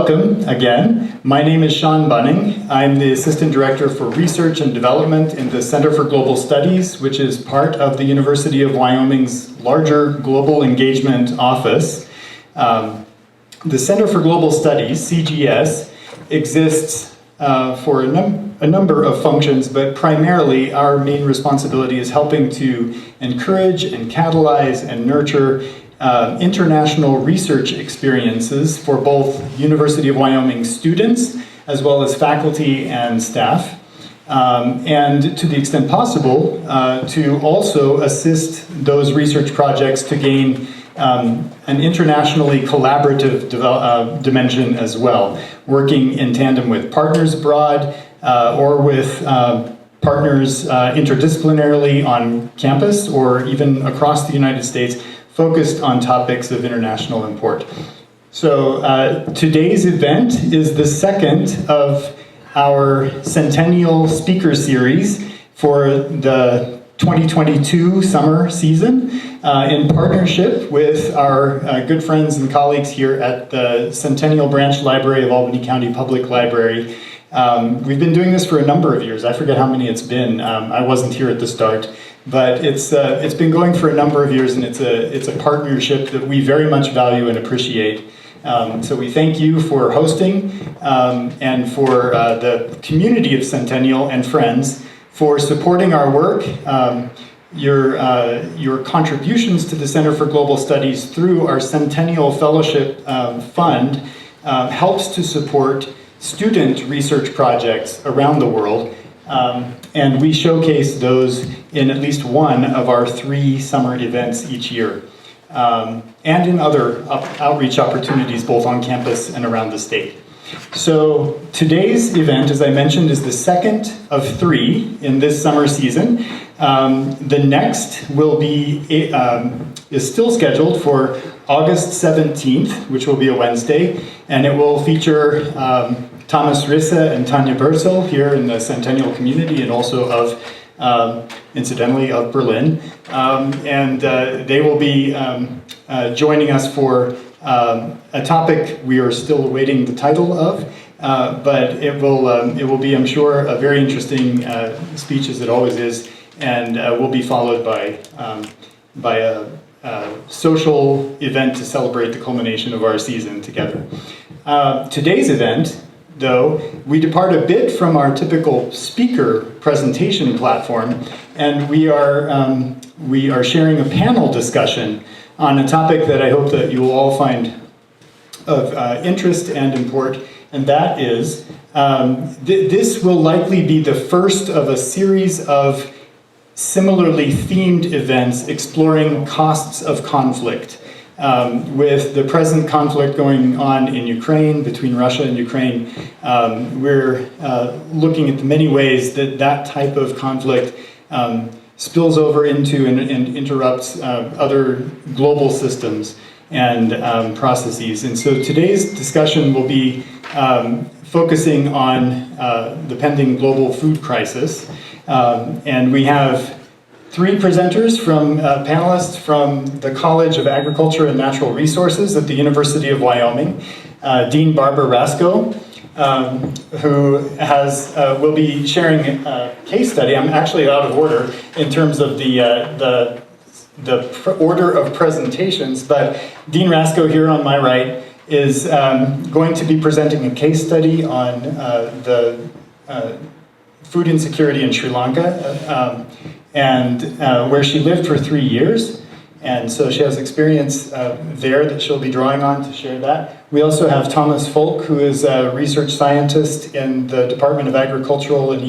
welcome again. My name is Sean Bunning. I'm the Assistant Director for Research and Development in the Center for Global Studies, which is part of the University of Wyoming's larger Global Engagement Office. The Center for Global Studies, CGS, exists for a number of functions, but primarily our main responsibility is helping to encourage and catalyze and nurture international research experiences for both University of Wyoming students as well as faculty and staff, and to the extent possible to also assist those research projects to gain an internationally collaborative dimension as well, working in tandem with partners abroad or with partners interdisciplinarily on campus or even across the United States, focused on topics of international import. So today's event is the second of our Centennial speaker series for the 2022 summer season in partnership with our good friends and colleagues here at the Centennial Branch Library of Albany County Public Library. We've been doing this for a number of years. I forget how many it's been. I wasn't here at the start. But it's been going for a number of years, and it's a partnership that we very much value and appreciate. So we thank you for hosting and for the community of Centennial and friends for supporting our work. Your contributions to the Center for Global Studies through our Centennial Fellowship Fund helps to support student research projects around the world. And we showcase those in at least one of our 3 summer events each year, and in other outreach opportunities both on campus and around the state. So today's event, as I mentioned, is the second of 3 in this summer season. The next will be is still scheduled for August 17th, which will be a Wednesday, and it will feature Thomas Risse and Tanya Berzel here in the Centennial community, and also of, incidentally, of Berlin. And they will be joining us for a topic we are still awaiting the title of, but it will be, I'm sure, a very interesting speech, as it always is, and will be followed by a social event to celebrate the culmination of our season together. Today's event, though, we depart a bit from our typical speaker presentation platform, and we are sharing a panel discussion on a topic that I hope that you will all find of interest and import, and that is this will likely be the first of a series of similarly themed events exploring costs of conflict. With the present conflict going on in Ukraine, between Russia and Ukraine, we're looking at the many ways that type of conflict spills over into and interrupts other global systems and processes. And so today's discussion will be focusing on the pending global food crisis. And we have 3 presenters from panelists from the College of Agriculture and Natural Resources at the University of Wyoming. Dean Barbara Rasco, who will be sharing a case study. I'm actually out of order in terms of the order of presentations, but Dean Rasco here on my right is going to be presenting a case study on the food insecurity in Sri Lanka, and where she lived for 3 years. And so she has experience there that she'll be drawing on to share that. We also have Thomas Foulke, who is a research scientist in the Department of Agricultural and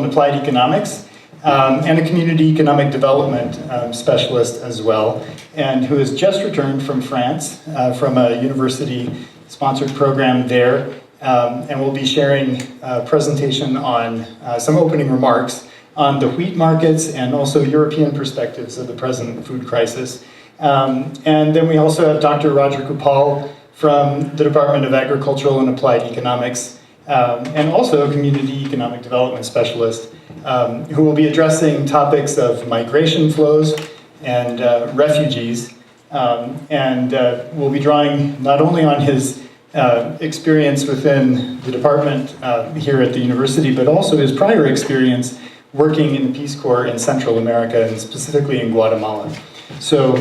Applied Economics, and a community economic development specialist as well, and who has just returned from France from a university-sponsored program there, and will be sharing a presentation on some opening remarks on the wheat markets and also European perspectives of the present food crisis. And then we also have Dr. Roger Coupal from the Department of Agricultural and Applied Economics, and also a community economic development specialist, who will be addressing topics of migration flows and refugees And we'll be drawing not only on his experience within the department here at the university, but also his prior experience working in the Peace Corps in Central America, and specifically in Guatemala. So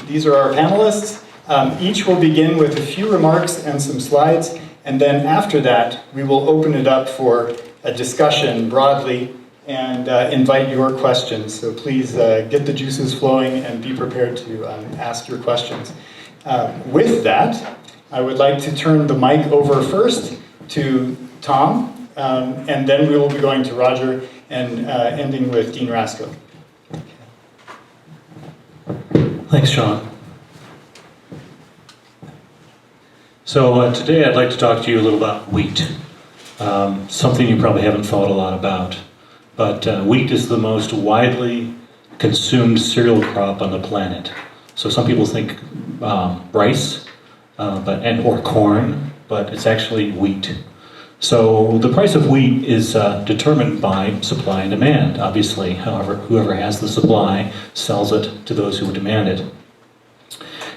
these are our panelists. Each will begin with a few remarks and some slides, and then after that, we will open it up for a discussion broadly and invite your questions. So please get the juices flowing and be prepared to ask your questions. With that, I would like to turn the mic over first to Tom, and then we will be going to Roger and ending with Dean Rasco. Thanks, Sean. So today I'd like to talk to you a little about wheat, something you probably haven't thought a lot about. But wheat is the most widely consumed cereal crop on the planet. So some people think rice or corn, but it's actually wheat. So the price of wheat is determined by supply and demand, obviously. However, whoever has the supply sells it to those who would demand it.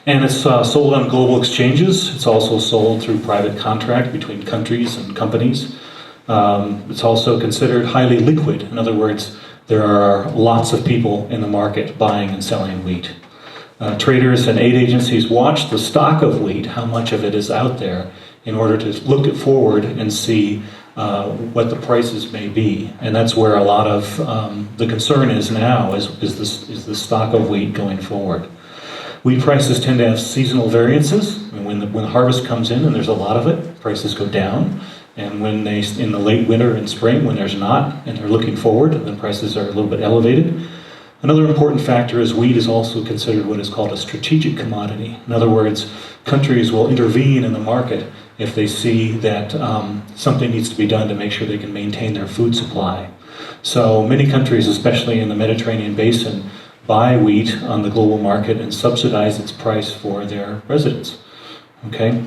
And it's sold on global exchanges. It's also sold through private contract between countries and companies. It's also considered highly liquid. In other words, there are lots of people in the market buying and selling wheat. Traders and aid agencies watch the stock of wheat, how much of it is out there, in order to look it forward and see what the prices may be. And that's where a lot of the concern is now, is the stock of wheat going forward. Wheat prices tend to have seasonal variances. And when the harvest comes in and there's a lot of it, prices go down. And when in the late winter and spring, when there's not, and they're looking forward, then prices are a little bit elevated. Another important factor is wheat is also considered what is called a strategic commodity. In other words, countries will intervene in the market if they see that something needs to be done to make sure they can maintain their food supply. So many countries, especially in the Mediterranean basin, buy wheat on the global market and subsidize its price for their residents. Okay?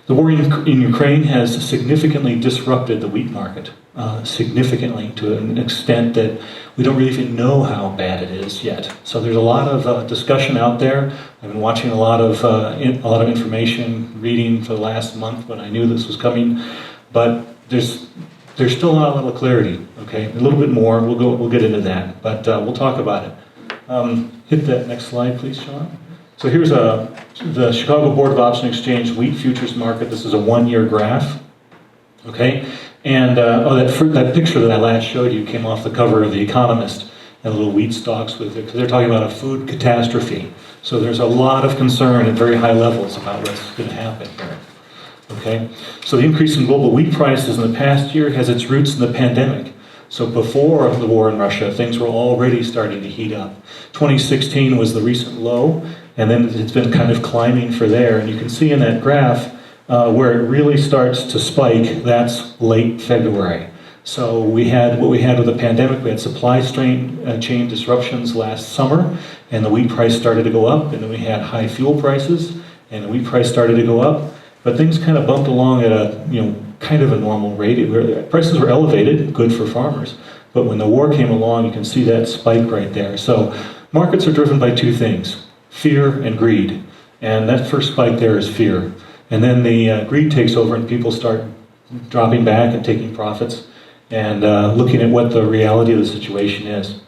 The war in Ukraine has significantly disrupted the wheat market, significantly, to an extent that we don't really even know how bad it is yet. So there's a lot of discussion out there. I've been watching a lot of information, reading for the last month when I knew this was coming, but there's still not a lot of clarity. Okay, a little bit more. We'll get into that, but we'll talk about it. Hit that next slide, please, Sean. So here's the Chicago Board of Option Exchange wheat futures market. This is a one-year graph. Okay, and that picture that I last showed you came off the cover of The Economist, and little wheat stalks with it, because they're talking about a food catastrophe. So there's a lot of concern at very high levels about what's going to happen here. Okay, so the increase in global wheat prices in the past year has its roots in the pandemic. So before the war in Russia, things were already starting to heat up. 2016 was the recent low, and then it's been kind of climbing for there. And you can see in that graph where it really starts to spike, that's late February. So what we had with the pandemic, we had supply chain disruptions last summer, and the wheat price started to go up, and then we had high fuel prices, and the wheat price started to go up. But things kind of bumped along at a kind of a normal rate. Prices were elevated, good for farmers. But when the war came along, you can see that spike right there. So markets are driven by two things, fear and greed. And that first spike there is fear. And then the greed takes over and people start dropping back and taking profits and looking at what the reality of the situation is.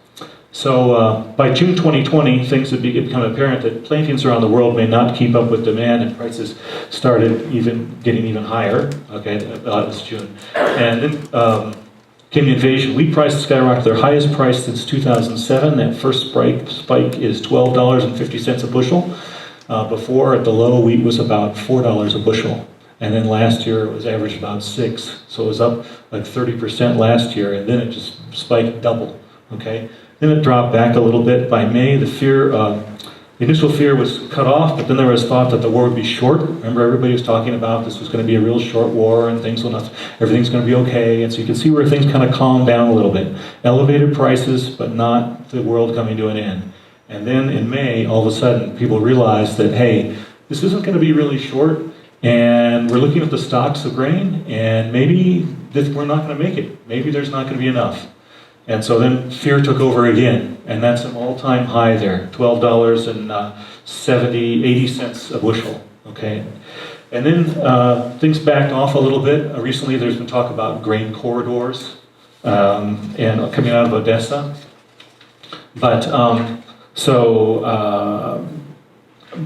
So by June 2020, things had become apparent that plantings around the world may not keep up with demand, and prices started getting even higher. Okay, this June. And then came the invasion. Wheat prices skyrocketed, their highest price since 2007. That first spike is $12.50 a bushel. Before, at the low, wheat was about $4 a bushel. And then last year, it was averaged about $6. So it was up like 30% last year, and then it just spiked double. Okay. Then it dropped back a little bit. By May, the initial fear was cut off, but then there was thought that the war would be short. Remember, everybody was talking about this was going to be a real short war and everything's going to be okay. And so you can see where things kind of calmed down a little bit. Elevated prices, but not the world coming to an end. And then in May, all of a sudden, people realized that, hey, this isn't going to be really short, and we're looking at the stocks of grain, and maybe we're not going to make it. Maybe there's not going to be enough. And so then fear took over again. and that's an all-time high there, $12.80 a bushel, okay? And then things backed off a little bit. Recently there's been talk about grain corridors and coming out of Odessa. But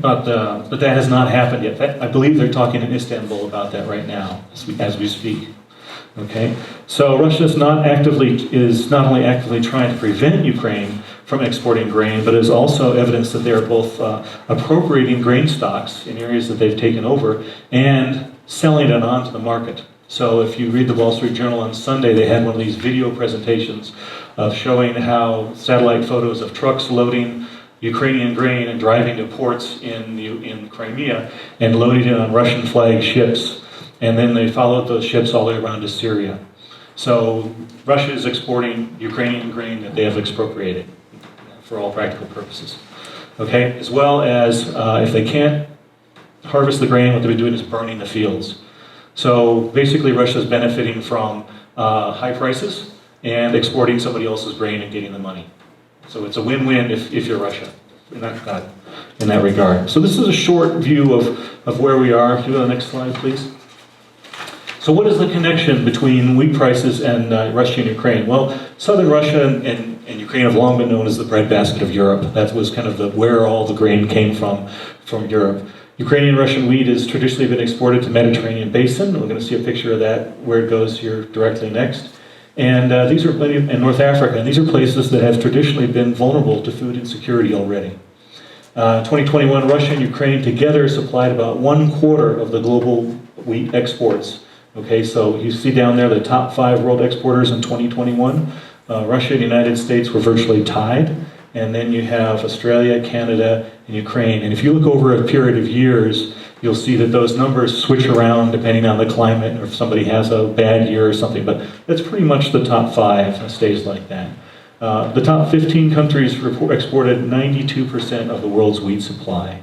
but that has not happened yet. I believe they're talking in Istanbul about that right now, as we speak. Okay, so Russia is not only actively trying to prevent Ukraine from exporting grain, but is also evidence that they are both appropriating grain stocks in areas that they've taken over and selling it onto the market. So if you read the Wall Street Journal on Sunday, they had one of these video presentations of showing how satellite photos of trucks loading Ukrainian grain and driving to ports in Crimea and loading it on Russian flagged ships. And then they followed those ships all the way around to Syria. So Russia is exporting Ukrainian grain that they have expropriated for all practical purposes. Okay, as well as if they can't harvest the grain, what they've been doing is burning the fields. So basically Russia is benefiting from high prices and exporting somebody else's grain and getting the money. So it's a win-win if you're Russia in that regard. So this is a short view of where we are. Can you go to the next slide, please? So what is the connection between wheat prices and Russia and Ukraine? Well, southern Russia and Ukraine have long been known as the breadbasket of Europe. That was kind of where all the grain came from Europe. Ukrainian Russian wheat has traditionally been exported to Mediterranean basin. We're going to see a picture of that, where it goes here directly next. And these are in North Africa, and these are places that have traditionally been vulnerable to food insecurity already. 2021, Russia and Ukraine together supplied about 1/4 of the global wheat exports. Okay, so you see down there the top 5 world exporters in 2021. Russia and the United States were virtually tied. And then you have Australia, Canada, and Ukraine. And if you look over a period of years, you'll see that those numbers switch around depending on the climate, or if somebody has a bad year or something. But that's pretty much the top 5 stays like that. The top 15 countries exported 92% of the world's wheat supply.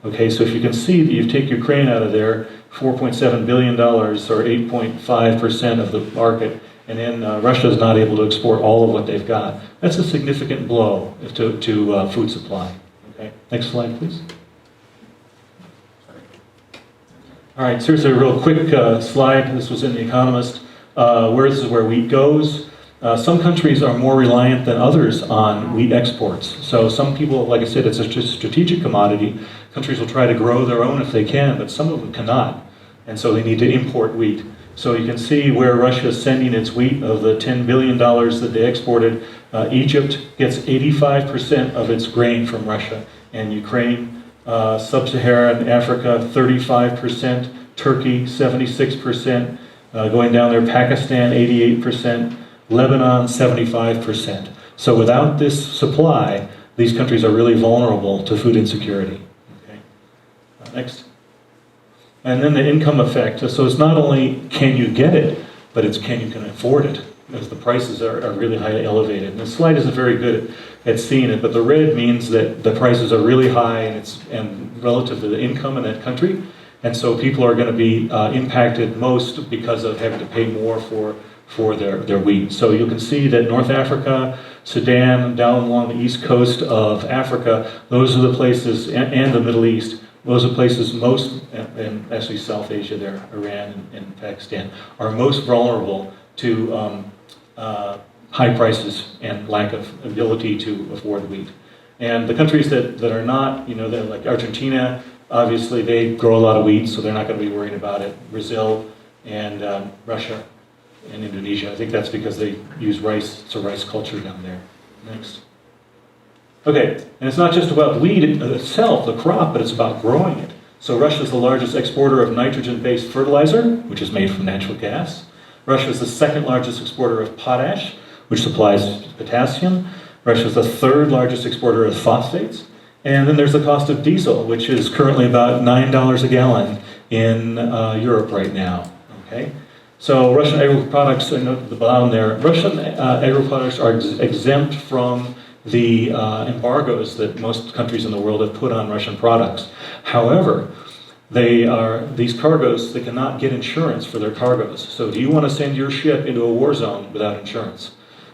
Okay, so if you can see that you take Ukraine out of there, $4.7 billion, or 8.5% of the market, and then Russia is not able to export all of what they've got. That's a significant blow to food supply. Okay, next slide, please. All right, so here's a real quick slide. This was in The Economist. This is where wheat goes. Some countries are more reliant than others on wheat exports. So some people, like I said, it's a strategic commodity. Countries will try to grow their own if they can, but some of them cannot. And so they need to import wheat. So you can see where Russia is sending its wheat. Of the $10 billion that they exported, Egypt gets 85% of its grain from Russia, and Ukraine, Sub-Saharan Africa, 35%, Turkey, 76%, going down there, Pakistan, 88%, Lebanon, 75%. So without this supply, these countries are really vulnerable to food insecurity. Okay. Next. And then the income effect. So it's not only can you get it, but it's can you afford it, because the prices are really highly elevated. And the slide isn't very good at seeing it, but the red means that the prices are really high and relative to the income in that country. And so people are going to be impacted most because of having to pay more for their wheat. So you can see that North Africa, Sudan, down along the east coast of Africa, those are the places, and the Middle East, those are places most, and actually South Asia there, Iran and Pakistan, are most vulnerable to high prices and lack of ability to afford wheat. And the countries that are not, that like Argentina, obviously they grow a lot of wheat, so they're not going to be worrying about it. Brazil and Russia and Indonesia, I think that's because they use rice. It's a rice culture down there. Next. Okay, and it's not just about wheat itself, the crop, but it's about growing it. So Russia is the largest exporter of nitrogen-based fertilizer, which is made from natural gas. Russia is the second largest exporter of potash, which supplies potassium. Russia is the third largest exporter of phosphates. And then there's the cost of diesel, which is currently about $9 a gallon in Europe right now. Okay, so Russian agro products, note at the bottom there, Russian agro products are exempt from the embargoes that most countries in the world have put on Russian products. However, these cargoes, they cannot get insurance for their cargoes. So do you want to send your ship into a war zone without insurance?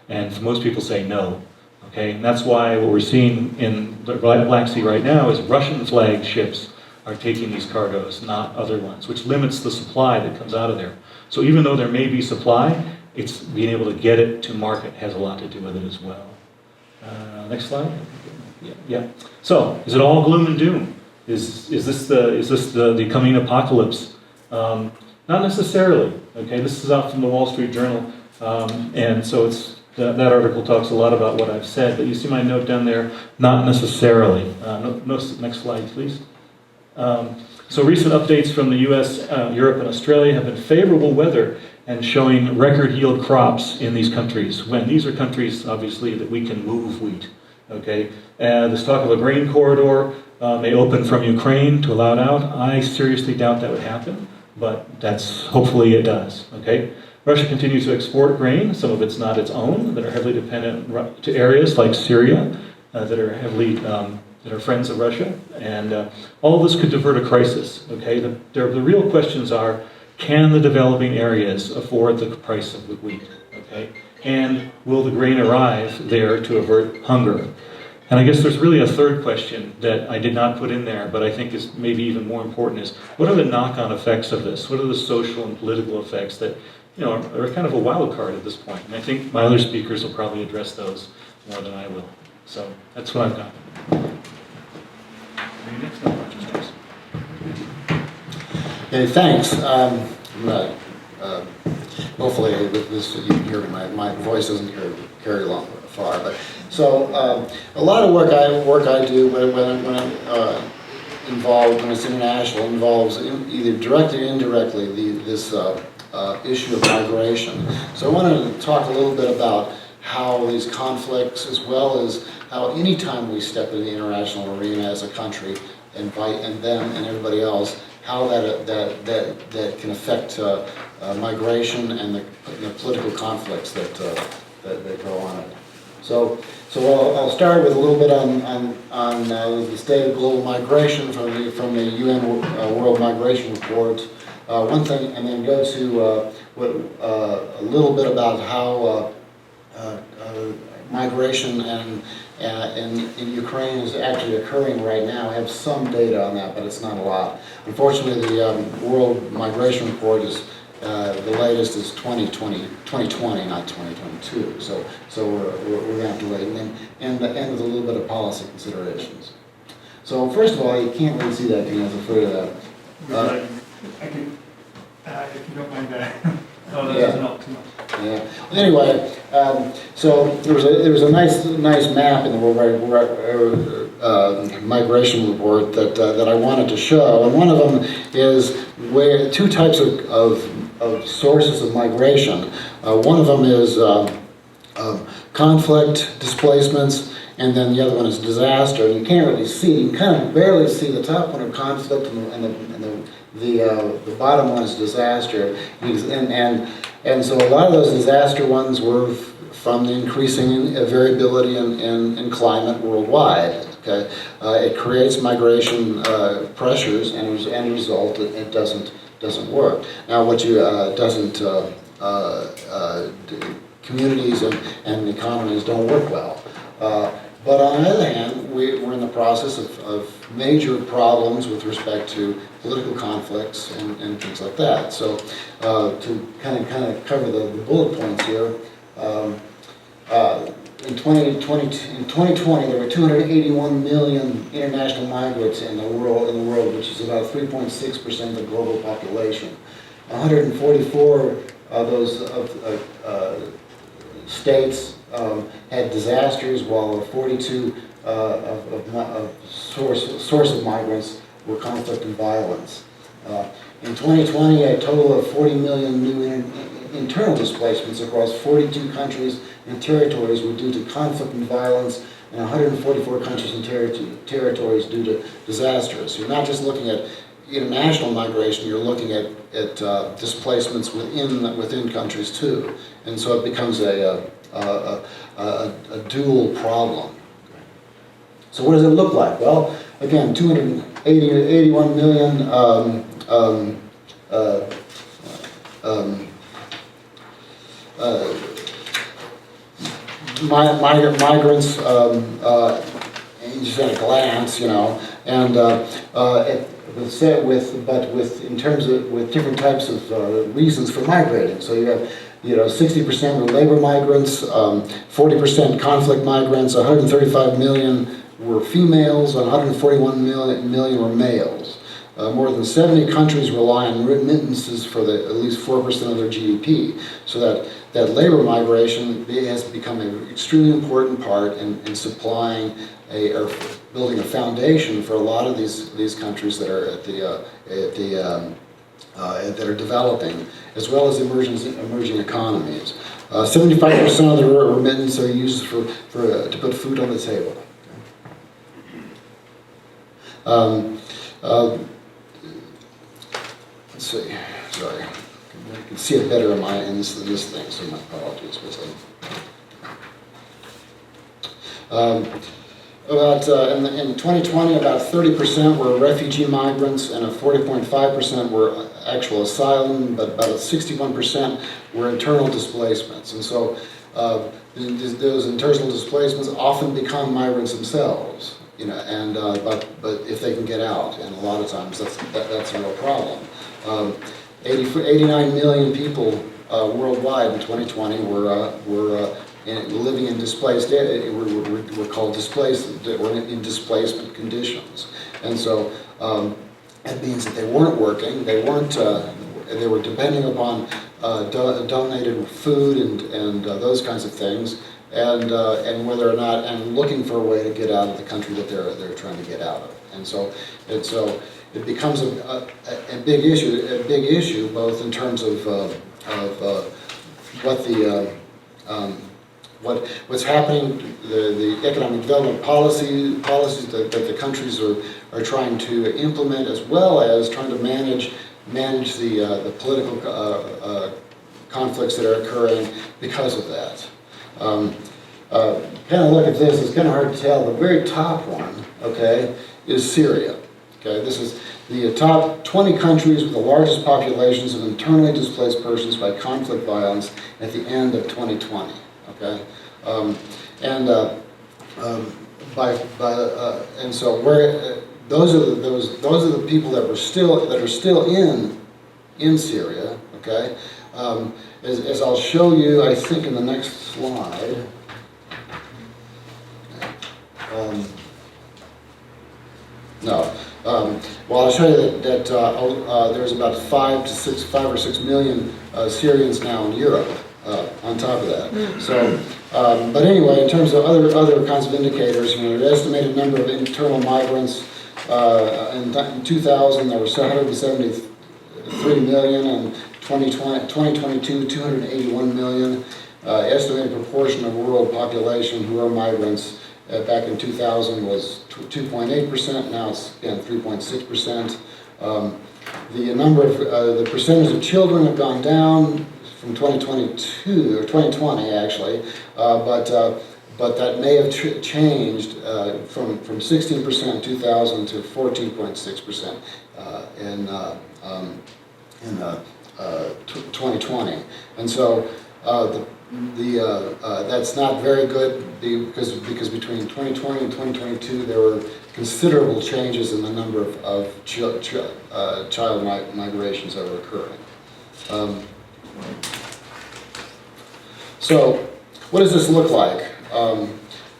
And most people say no. Okay, and that's why what we're seeing in the Black Sea right now is Russian flagged ships are taking these cargoes, not other ones, which limits the supply that comes out of there. So even though there may be supply, it's being able to get it to market has a lot to do with it as well. Next slide. Yeah. So is it all gloom and doom? Is this the coming apocalypse? Not necessarily. Okay, this is out from the Wall Street Journal, and so that article talks a lot about what I've said. But you see my note down there. Not necessarily. Next slide, please. So recent updates from the U.S., Europe, and Australia have been favorable weather and showing record yield crops in these countries. When these are countries, obviously, that we can move wheat. Okay, this talk of a grain corridor may open from Ukraine to allow it out. I seriously doubt that would happen, but hopefully it does. Okay, Russia continues to export grain. Some of it's not its own, that are heavily dependent to areas like Syria that are heavily that are friends of Russia, and all of this could divert a crisis. Okay, the real questions are: can the developing areas afford the price of the wheat? Okay, and will the grain arrive there to avert hunger? And I guess there's really a third question that I did not put in there, but I think is maybe even more important: is what are the knock-on effects of this? What are the social and political effects that are kind of a wild card at this point? And I think my other speakers will probably address those more than I will. So that's what I've got. Okay, thanks. Hopefully with this you can hear me. My voice doesn't carry along far. But so a lot of work I do when I'm involved, when it's international, involves either directly or indirectly this issue of migration. So I wanted to talk a little bit about how these conflicts, as well as how anytime we step into the international arena as a country, and them and everybody else, how that can affect migration and the political conflicts that go on it. So I'll start with a little bit on the state of global migration from the UN World Migration Report. One thing, and then go to a little bit about how migration in Ukraine is actually occurring right now. I have some data on that, but it's not a lot. Unfortunately, the World Migration Report is the latest is 2020, not 2022. So we're going to have to wait, and then end with a little bit of policy considerations. So first of all, you can't really see that because I was afraid of that. I can, if you don't mind that. Oh, that doesn't help too much. Yeah. Anyway, so there was a nice map in the World Migration Report that I wanted to show, and one of them is where two types of sources of migration. One of them is conflict, displacements, and then the other one is disaster. And you can't really see; you can kind of barely see the top one of conflict, and the bottom one is disaster. And so a lot of those disaster ones were from the increasing variability in climate worldwide. Okay, it creates migration pressures, and as a result, it doesn't work. Now, what communities and economies don't work well. But on the other hand, we're in the process of major problems with respect to political conflicts and things like that. So to kind of cover the bullet points here, in 2020 there were 281 million international migrants in the world, which is about 3.6% of the global population. 144 of those states had disasters, while 42 source of migrants were conflict and violence. In 2020, a total of 40 million new internal displacements across 42 countries and territories were due to conflict and violence, and 144 countries and territories due to disasters. So you're not just looking at international migration, you're looking at displacements within countries too. And so it becomes a dual problem. So what does it look like? Well, again, 281 million migrants, just at a glance, and with different types of reasons for migrating. So you have 60% were labor migrants, 40% conflict migrants, 135 million were females, and 141 million were males. More than 70 countries rely on remittances for at least 4% of their GDP. So that labor migration has become an extremely important part in supplying or building a foundation for a lot of these countries that are that are developing, as well as emerging economies. 75% of the remittance are used to put food on the table. Let's see. Sorry, I can see it better in this thing. So my apologies. In 2020, about 30% were refugee migrants, and 40.5% were actual asylum, but about 61% were internal displacements. And so those internal displacements often become migrants themselves, and but if they can get out, and a lot of times that's a real problem. 89 million people worldwide in 2020 were living in displaced, were called displaced, were in displacement conditions. And so that means that they weren't working, they were depending upon donated food and those kinds of things, and whether or not, and looking for a way to get out of the country that they're trying to get out of. And so it becomes a big issue, both in terms of what's happening, the economic development policies that the countries are trying to implement, as well as trying to manage the political conflicts that are occurring because of that. Kind of look at this, it's kind of hard to tell. The very top one, okay, is Syria. Okay, this is the top 20 countries with the largest populations of internally displaced persons by conflict violence at the end of 2020. Okay, and so those are the people that are still in Syria. Okay, as I'll show you, I think in the next slide. Well, I'll show you that there's about 5 or 6 million Syrians now in Europe. On top of that, so but anyway, in terms of other kinds of indicators, the estimated number of internal migrants in 2000 there were 773 million, and 2022 281 million. Estimated proportion of world population who are migrants back in 2000 was 2.8%. Now it's again 3.6%. The number of the percentage of children have gone down from 2022 or 2020 actually, but that may have changed from 16% in 2000 to 14.6% in 2020 , and so that's not very good because between 2020 and 2022 there were considerable changes in the number of child migrations that were occurring. So, what does this look like?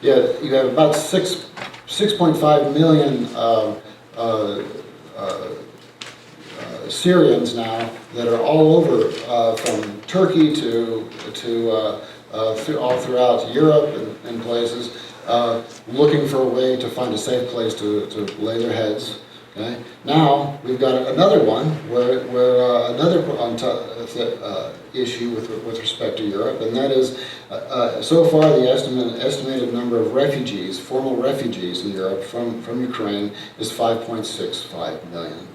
You have about 6.5 million Syrians now that are all over, from Turkey to all throughout Europe and places, looking for a way to find a safe place to lay their heads. Okay. Now we've got another one where another issue with respect to Europe, and that is so far the estimated number of refugees, formal refugees in Europe from Ukraine is 5.65 million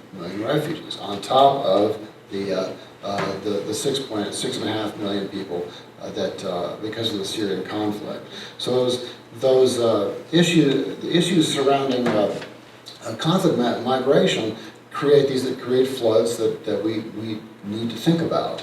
refugees, on top of the 6.5 million people that because of the Syrian conflict. So those issues surrounding conflict migration create floods that we need to think about.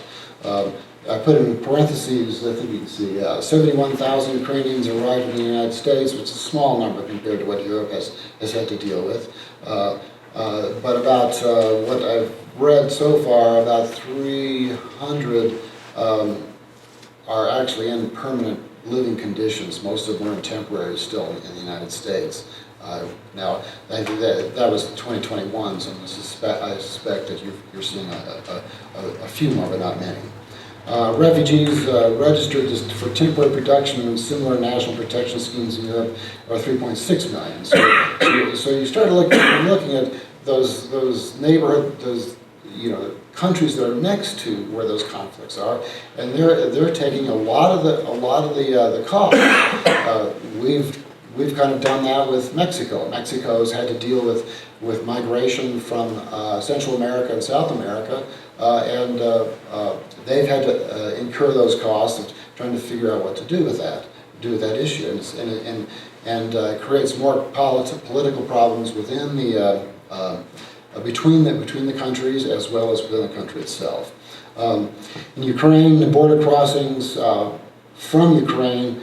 I put in parentheses, I think you can see, 71,000 Ukrainians arrived in the United States, which is a small number compared to what Europe has had to deal with. But about what I've read so far, about 300 are actually in permanent living conditions. Most of them are in temporary still in the United States. Now, that was 2021, so I suspect that you're seeing a few more, but not many. Refugees registered for temporary protection and similar national protection schemes in Europe are 3.6 million. So you start looking at those neighborhood, those countries that are next to where those conflicts are, and they're taking a lot of the cost. We've kind of done that with Mexico. Mexico's had to deal with migration from Central America and South America, and they've had to incur those costs of trying to figure out what to do with that issue, and creates more political problems within the between the countries as well as within the country itself. In Ukraine, the border crossings from Ukraine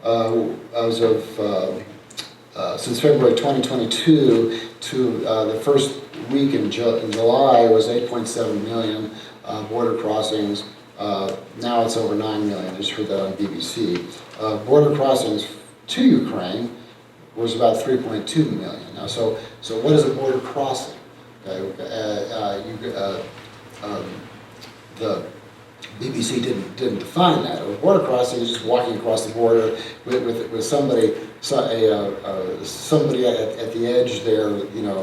as of since February 2022 to the first week in July was 8.7 million border crossings. Now it's over 9 million. I just heard that on BBC. Border crossings to Ukraine was about 3.2 million. Now, so what is a border crossing? The BBC didn't define that. A border crossing is just walking across the border with somebody at the edge there,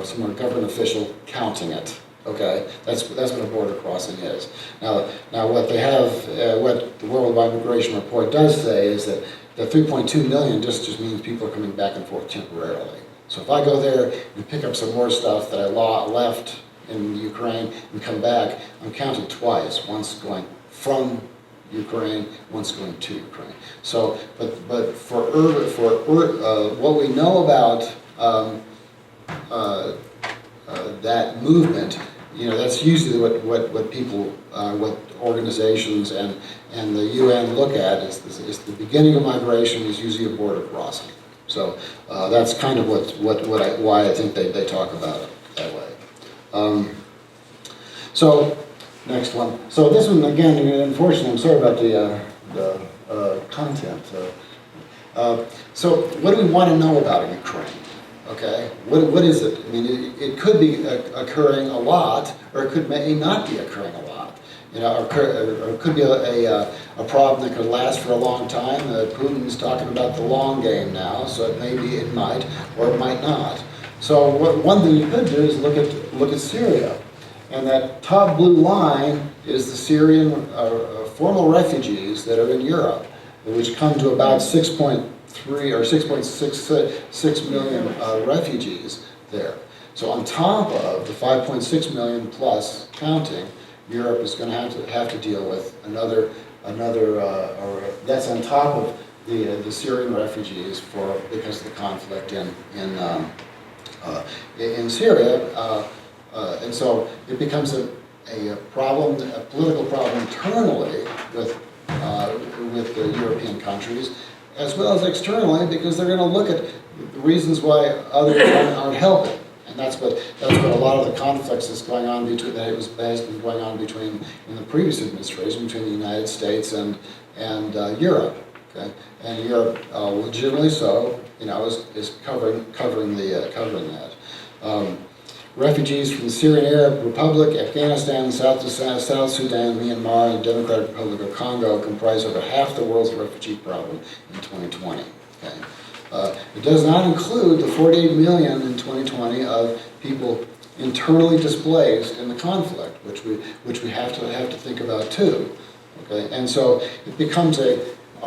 some government official counting it. Okay, that's what a border crossing is. Now what they have, what the World Migration Report does say is that the 3.2 million just means people are coming back and forth temporarily. So if I go there and pick up some more stuff that I left in Ukraine and come back, I'm counting twice. Once going from Ukraine, once going to Ukraine. So, but for what we know about that movement, that's usually what people, what organizations and the UN look at is the beginning of migration is usually a border crossing. So that's kind of why I think they talk about it that way. So next one. So this one again, unfortunately, I'm sorry about the content. So what do we want to know about Ukraine? Okay, what is it? I mean, it could be occurring a lot, or it may not be occurring a lot. Or it could be a problem that could last for a long time. Putin's talking about the long game now, so it might, or it might not. So one thing you could do is look at Syria, and that top blue line is the Syrian formal refugees that are in Europe, which come to about 6.3 or 6.66 million refugees there. So on top of the 5.6 million plus counting, Europe is going to have to deal with another or that's on top of the Syrian refugees because of the conflict in Syria, and so it becomes a problem, a political problem internally with the European countries, as well as externally, because they're going to look at the reasons why others aren't helping. And that's what a lot of the conflicts that's going on between, that has been going on between, in the previous administration, between the United States and Europe. Okay, and Europe, legitimately so, is covering that. Refugees from the Syrian Arab Republic, Afghanistan, South Sudan, Myanmar, and the Democratic Republic of Congo comprise over half the world's refugee problem in 2020. Okay. It does not include the 48 million in 2020 of people internally displaced in the conflict, which we have to think about too. Okay, and so it becomes a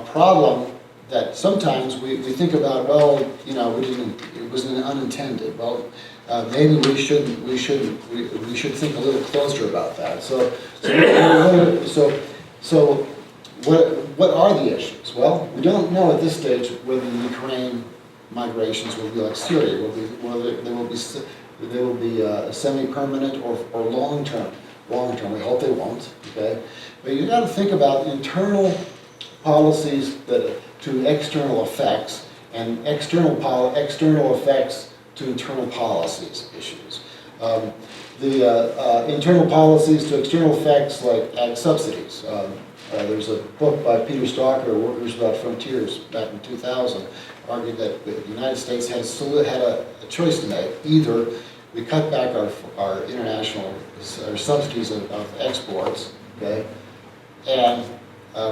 problem that sometimes we think about. Well, it was unintended. Well, maybe we should think a little closer about that. So what are the issues? Well, we don't know at this stage whether the Ukraine migrations will be like Syria. They will be semi-permanent or long-term. long term. We hope they won't, okay? But you got to think about internal policies to external effects and external effects to internal policies issues. The internal policies to external effects like ag subsidies. There's a book by Peter Stalker, Workers Without Frontiers, back in 2000, argued that the United States had a choice to make. Either we cut back our international subsidies of exports, okay, and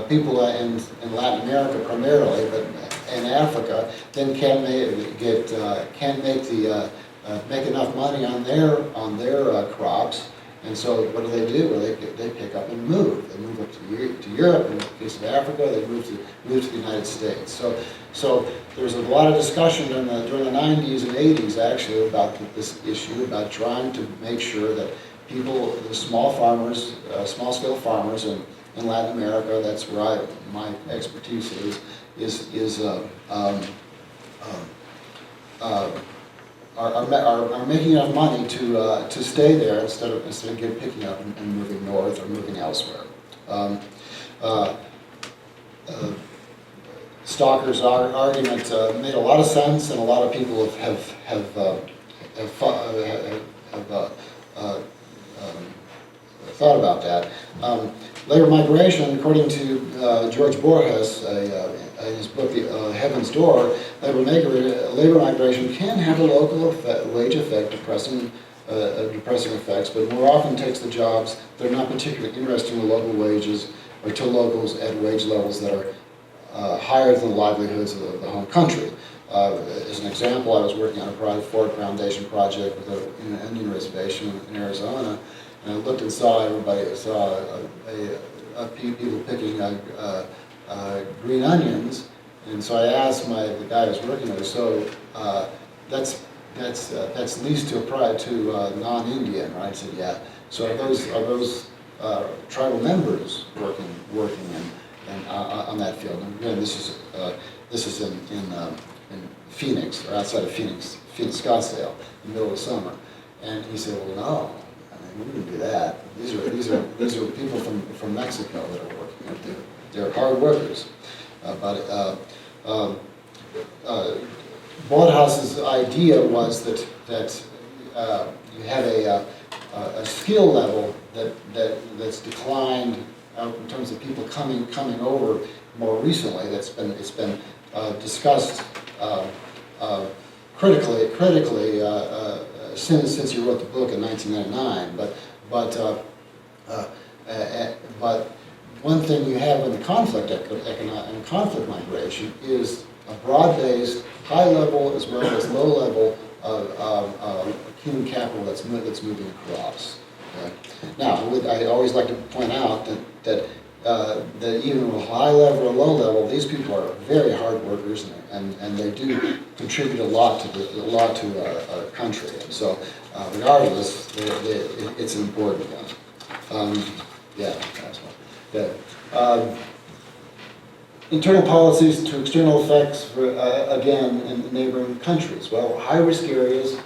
people in Latin America primarily, but in Africa, then can make enough money on their crops. And so what do? Well, they pick up and move. They move up to Europe. In the case of Africa, they move to the United States. So there's a lot of discussion during the 90s and 80s actually about this issue, about trying to make sure that people, the small farmers, small-scale farmers in Latin America, that's where my expertise is are making enough money to stay there instead of picking up and moving north or moving elsewhere. Stalker's argument made a lot of sense, and a lot of people have thought about that. Labor migration, according to George Borges, in his book Heaven's Door, labor migration can have a local wage effect, depressing effects, but more often takes the jobs that are not particularly interesting to local wages or to locals at wage levels that are higher than the livelihoods of the home country. As an example, I was working on a Ford Foundation project with an Indian reservation in Arizona, and I looked and saw people picking green onions, and so I asked the guy I was working with, so that's leased to non-Indian, right? I said, yeah. So are those tribal members working on that field? And again, this is in Phoenix, or outside of Phoenix, Scottsdale, in the middle of summer. And he said, well, no. We wouldn't do that. These are people from Mexico that are working. They're hard workers. Baldhaus's idea was that you have a skill level that's declined in terms of people coming over more recently. It's been discussed critically since he wrote the book in 1999, but one thing you have in the conflict migration is a broad-based, high-level as well as low-level human capital that's moving across. Okay? Now, I always like to point out that even with high level or low level, these people are very hard workers, and they do contribute a lot to our country. And so, regardless, it's an important one. Yeah, that's one. Good. Internal policies to external effects, again, in neighboring countries. Well, high-risk areas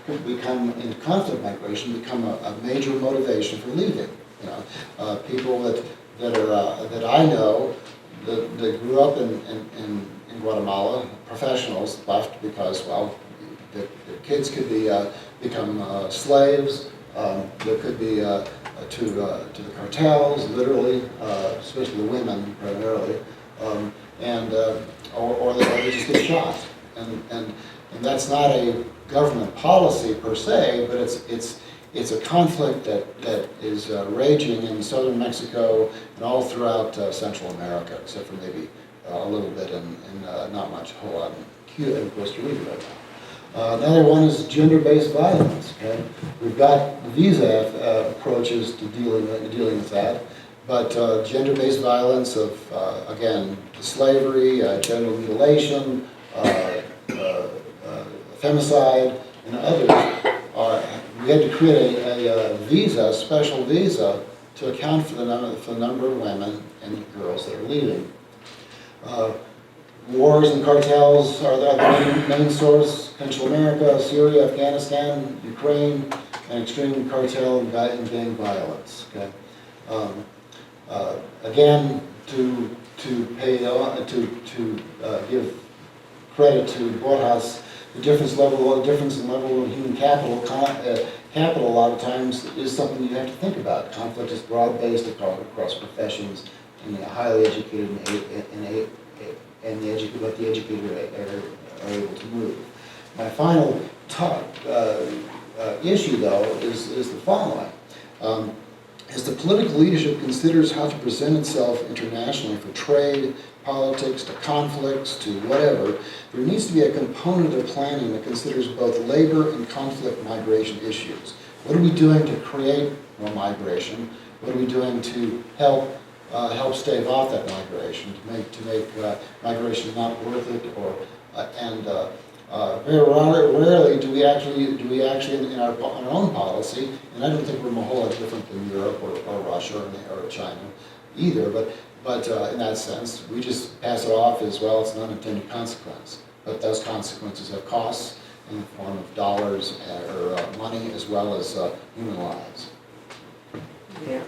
in conflict migration become a major motivation for leaving. People that I know that grew up in Guatemala, professionals, left because, well, their kids could become slaves. There could be to the cartels, literally, especially the women primarily, or they just get shot. And that's not a government policy per se, but it's a conflict that is raging in southern Mexico and all throughout Central America, except for maybe a little bit in not much, a whole lot in Cuba and Costa Rica right now. Another one is gender-based violence. Okay? We've got visa approaches to dealing with that, but gender-based violence of, again, slavery, genital mutilation, femicide, and others we had to create a special visa to account for the number of women and girls that are leaving. Wars and cartels are the main source. Central America, Syria, Afghanistan, Ukraine, and extreme cartel and gang violence. Okay, again, to give credit to Borjas, the difference in level of human capital. Capital, a lot of times, is something you have to think about. Conflict is broad-based across professions, and highly educated but the educated are able to move. My final issue, though, is the following. As the political leadership considers how to present itself internationally for trade, politics, to conflicts, to whatever, there needs to be a component of planning that considers both labor and conflict migration issues. What are we doing to create more migration? What are we doing to help stave off that migration, to make migration not worth it, very rarely do we actually in our own policy, and I don't think we're a whole lot different than Europe or Russia or China either, but in that sense, we just pass it off as, well, it's an unintended consequence. But those consequences have costs in the form of dollars or money, as well as human lives. Yeah.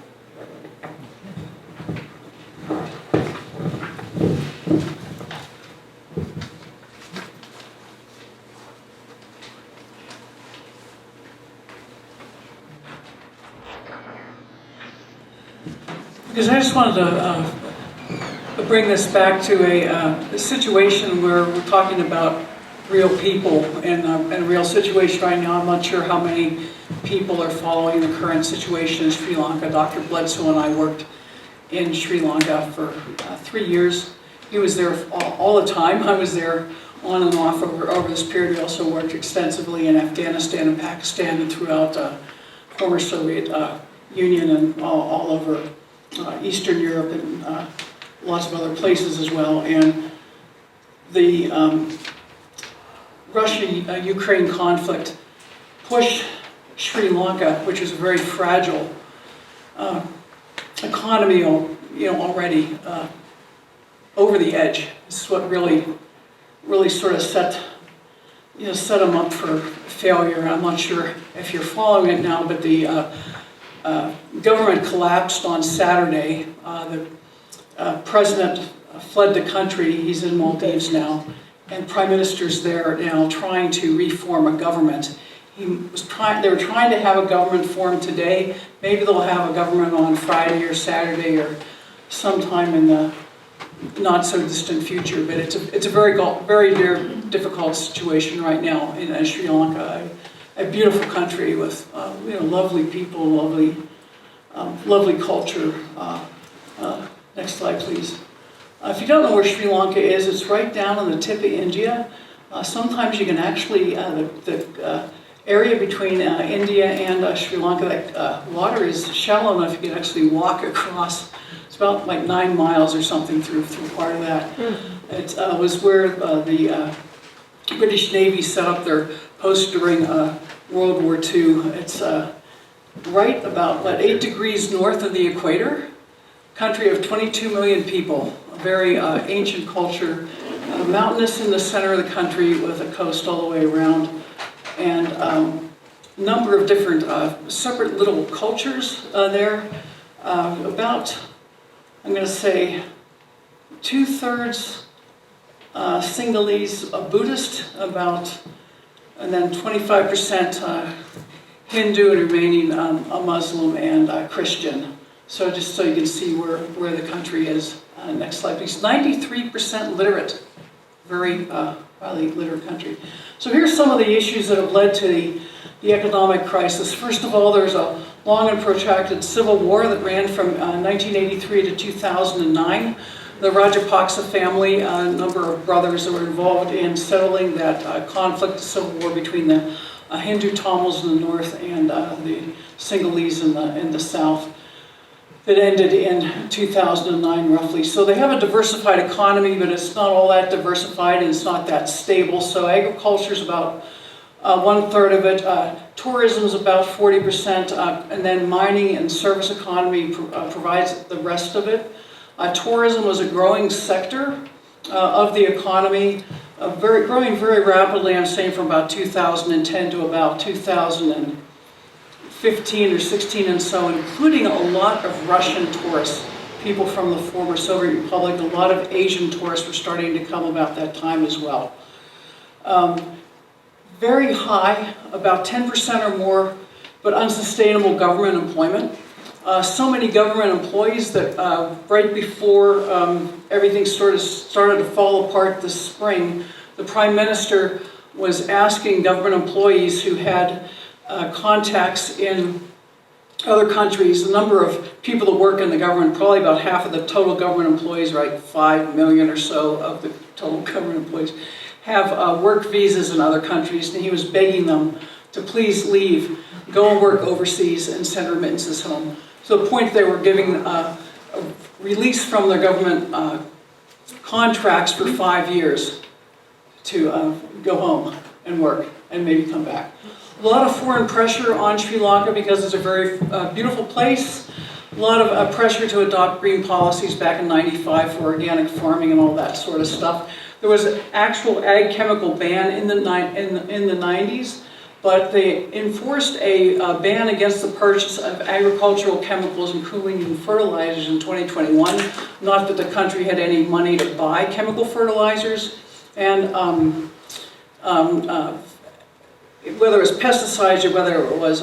Because I just wanted to bring this back to a situation where we're talking about real people and a real situation right now. I'm not sure how many people are following the current situation in Sri Lanka. Dr. Bledsoe and I worked in Sri Lanka for 3 years. He was there all the time. I was there on and off over this period. We also worked extensively in Afghanistan and Pakistan and throughout former Soviet Union and all over Eastern Europe and lots of other places as well. And the Russia-Ukraine conflict pushed Sri Lanka, which is a very fragile economy, already over the edge. This is what really sort of set them up for failure. I'm not sure if you're following it now, but the government collapsed on Saturday. The president fled the country. He's in Maldives now, and prime minister's there now trying to reform a government. They were trying to have a government formed today. Maybe they'll have a government on Friday or Saturday or sometime in the not so distant future. But it's a very difficult situation right now in Sri Lanka. A beautiful country with lovely people, lovely culture. Next slide, please. If you don't know where Sri Lanka is, it's right down on the tip of India. Sometimes you can actually, the area between India and Sri Lanka, that water is shallow enough you can actually walk across. It's about like 9 miles or something through part of that. It was where the British Navy set up their post during World War II. It's right about, 8 degrees north of the equator. Country of 22 million people, a very ancient culture, mountainous in the center of the country with a coast all the way around, and a number of different separate little cultures there. About, I'm going to say, 2/3 Sinhalese Buddhist, and then 25% Hindu, and remaining a Muslim and Christian. So just so you can see where the country is. Next slide, please. 93% literate, very highly literate country. So here's some of the issues that have led to the economic crisis. First of all, there's a long and protracted civil war that ran from 1983 to 2009. The Rajapaksa family, a number of brothers that were involved in settling that conflict, civil war between the Hindu Tamils in the north and the Sinhalese in the south, that ended in 2009 roughly. So they have a diversified economy, but it's not all that diversified and it's not that stable. So agriculture is about 1/3 of it. Tourism is about 40%, and then mining and service economy provides the rest of it. Tourism was a growing sector of the economy, growing very rapidly, I'm saying from about 2010 to about 2015 15 or 16 and so, including a lot of Russian tourists, people from the former Soviet Republic. A lot of Asian tourists were starting to come about that time as well. Very high, about 10% or more, but unsustainable government employment. So many government employees that right before everything started to fall apart this spring, the Prime Minister was asking government employees who had contacts in other countries, the number of people that work in the government, probably about half of the total government employees, right, 5 million or so of the total government employees, have work visas in other countries, and he was begging them to please leave, go and work overseas and send remittances home. To the point they were giving a release from their government contracts for 5 years to go home and work and maybe come back. A lot of foreign pressure on Sri Lanka because it's a very beautiful place. A lot of pressure to adopt green policies back in '95 for organic farming and all that sort of stuff. There was an actual ag chemical ban in the 90s, but they enforced a ban against the purchase of agricultural chemicals, including fertilizers, in 2021. Not that the country had any money to buy chemical fertilizers, and whether it was pesticides or whether it was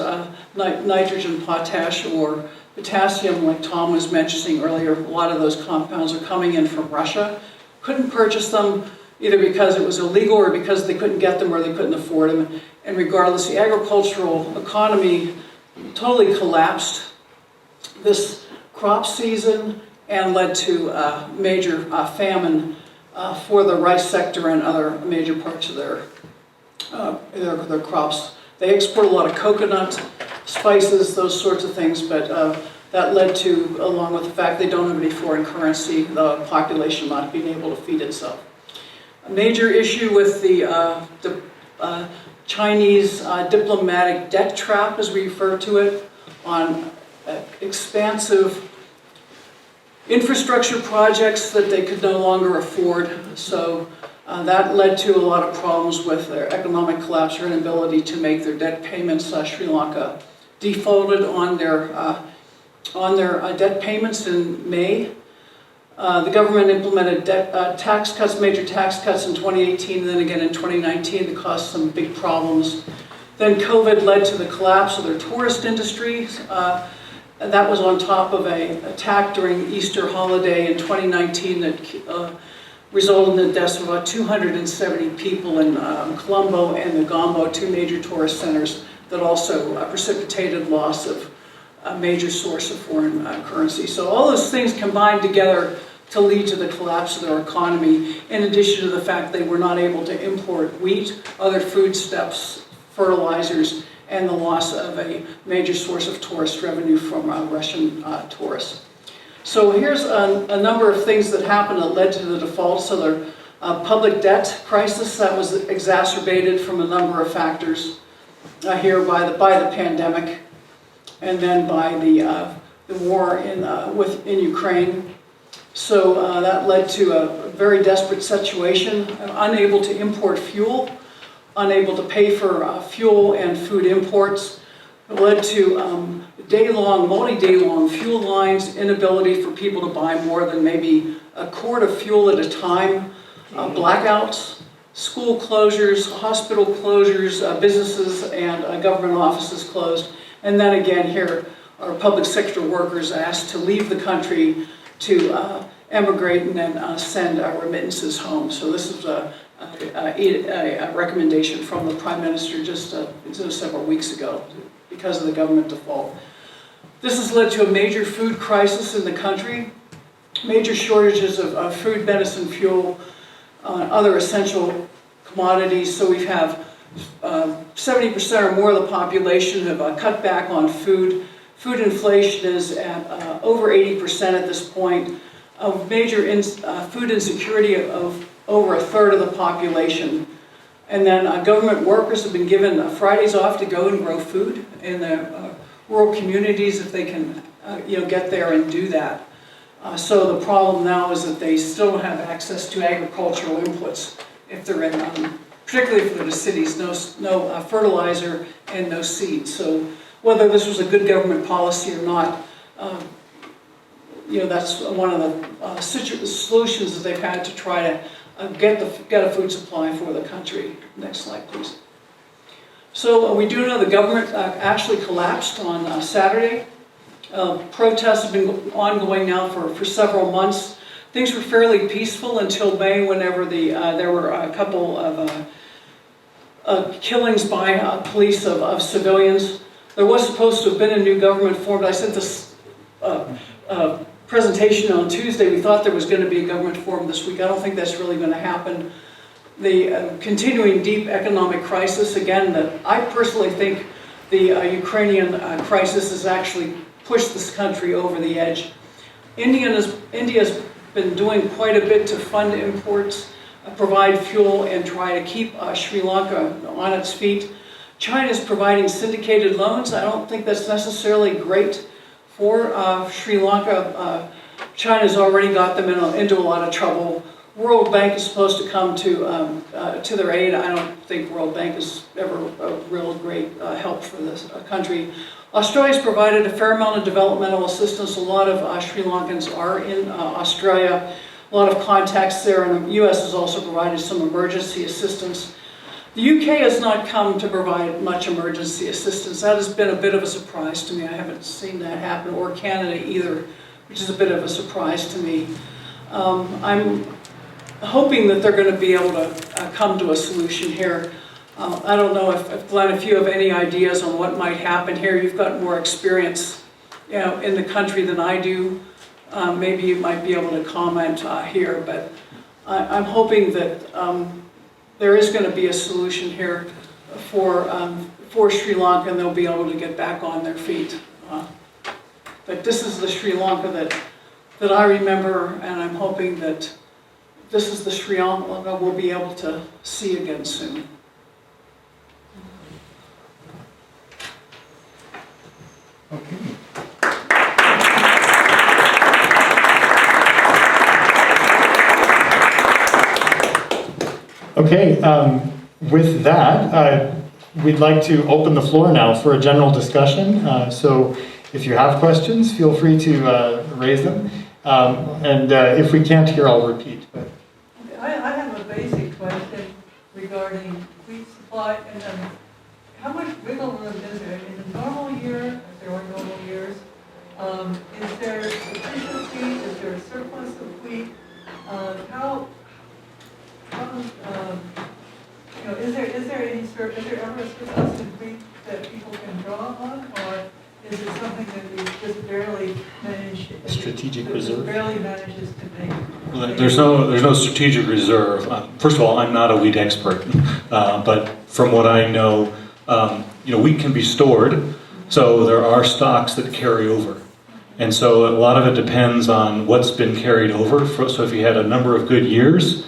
nitrogen, potash, or potassium, like Tom was mentioning earlier, a lot of those compounds are coming in from Russia. Couldn't purchase them either because it was illegal or because they couldn't get them or they couldn't afford them. And regardless, the agricultural economy totally collapsed this crop season and led to major famine for the rice sector and other major parts of their crops. They export a lot of coconut, spices, those sorts of things, but that led to, along with the fact they don't have any foreign currency, the population not being able to feed itself. A major issue with the Chinese diplomatic debt trap, as we refer to it, on expansive infrastructure projects that they could no longer afford. So that led to a lot of problems with their economic collapse or inability to make their debt payments. Sri Lanka defaulted on their debt payments in May. The government implemented tax cuts, major tax cuts in 2018 and then again in 2019 that caused some big problems. Then COVID led to the collapse of their tourist industry. And that was on top of an attack during Easter holiday in 2019 that resulted in the deaths of about 270 people in Colombo and Negombo, two major tourist centers that also precipitated loss of a major source of foreign currency. So all those things combined together to lead to the collapse of their economy, in addition to the fact they were not able to import wheat, other foodstuffs, fertilizers, and the loss of a major source of tourist revenue from Russian tourists. So here's a number of things that happened that led to the default. So the public debt crisis that was exacerbated from a number of factors here by the pandemic, and then by the war in Ukraine. So that led to a very desperate situation, unable to import fuel, unable to pay for fuel and food imports. It led to day-long, multi-day-long fuel lines, inability for people to buy more than maybe a quart of fuel at a time, blackouts, school closures, hospital closures, businesses and government offices closed. And then again here, our public sector workers asked to leave the country to emigrate and then send remittances home. So this is a recommendation from the Prime Minister just several weeks ago because of the government default. This has led to a major food crisis in the country, major shortages of food, medicine, fuel, other essential commodities. So we have 70% or more of the population have cut back on food. Food inflation is at over 80% at this point. Of major food insecurity of over a third of the population. And then government workers have been given Fridays off to go and grow food in the rural communities if they can get there and do that. So the problem now is that they still don't have access to agricultural inputs if they're in, particularly for the cities, no fertilizer and no seeds. So whether this was a good government policy or not. That's one of the solutions that they've had to try to get a food supply for the country. Next slide, please. So we do know the government actually collapsed on Saturday. Protests have been ongoing now for several months. Things were fairly peaceful until May, whenever there were a couple of killings by police of civilians. There was supposed to have been a new government formed. I sent this presentation on Tuesday. We thought there was going to be a government formed this week. I don't think that's really going to happen. The continuing deep economic crisis, again, that I personally think the Ukrainian crisis has actually pushed this country over the edge. India's been doing quite a bit to fund imports, provide fuel, and try to keep Sri Lanka on its feet. China's providing syndicated loans. I don't think that's necessarily great for Sri Lanka. China's already got them into a lot of trouble. World Bank is supposed to come to their aid. I don't think World Bank is ever a real great help for this country. Australia's provided a fair amount of developmental assistance. A lot of Sri Lankans are in Australia. A lot of contacts there, and the U.S. has also provided some emergency assistance. The UK has not come to provide much emergency assistance. That has been a bit of a surprise to me. I haven't seen that happen, or Canada either, which is a bit of a surprise to me. I'm hoping that they're going to be able to come to a solution here. I don't know if Glenn, if you have any ideas on what might happen here. You've got more experience, in the country than I do. Maybe you might be able to comment here, but I'm hoping that there is going to be a solution here for Sri Lanka, and they'll be able to get back on their feet. But this is the Sri Lanka that I remember, and I'm hoping that this is the Sri Lanka we'll be able to see again soon. Okay. Okay, with that, we'd like to open the floor now for a general discussion. So if you have questions, feel free to raise them. And if we can't hear, I'll repeat. But. I have a basic question regarding wheat supply, and how much wiggle room is there in a normal year, if there are normal years? Is there sufficiency? Is there a surplus of wheat? Is there ever a surplus of wheat that people can draw on, or is it something that we just barely manage? Strategic reserve. Barely manages to make. Well, there's no strategic reserve. First of all, I'm not a wheat expert, but from what I know, wheat can be stored, so there are stocks that carry over. And so a lot of it depends on what's been carried over. So if you had a number of good years,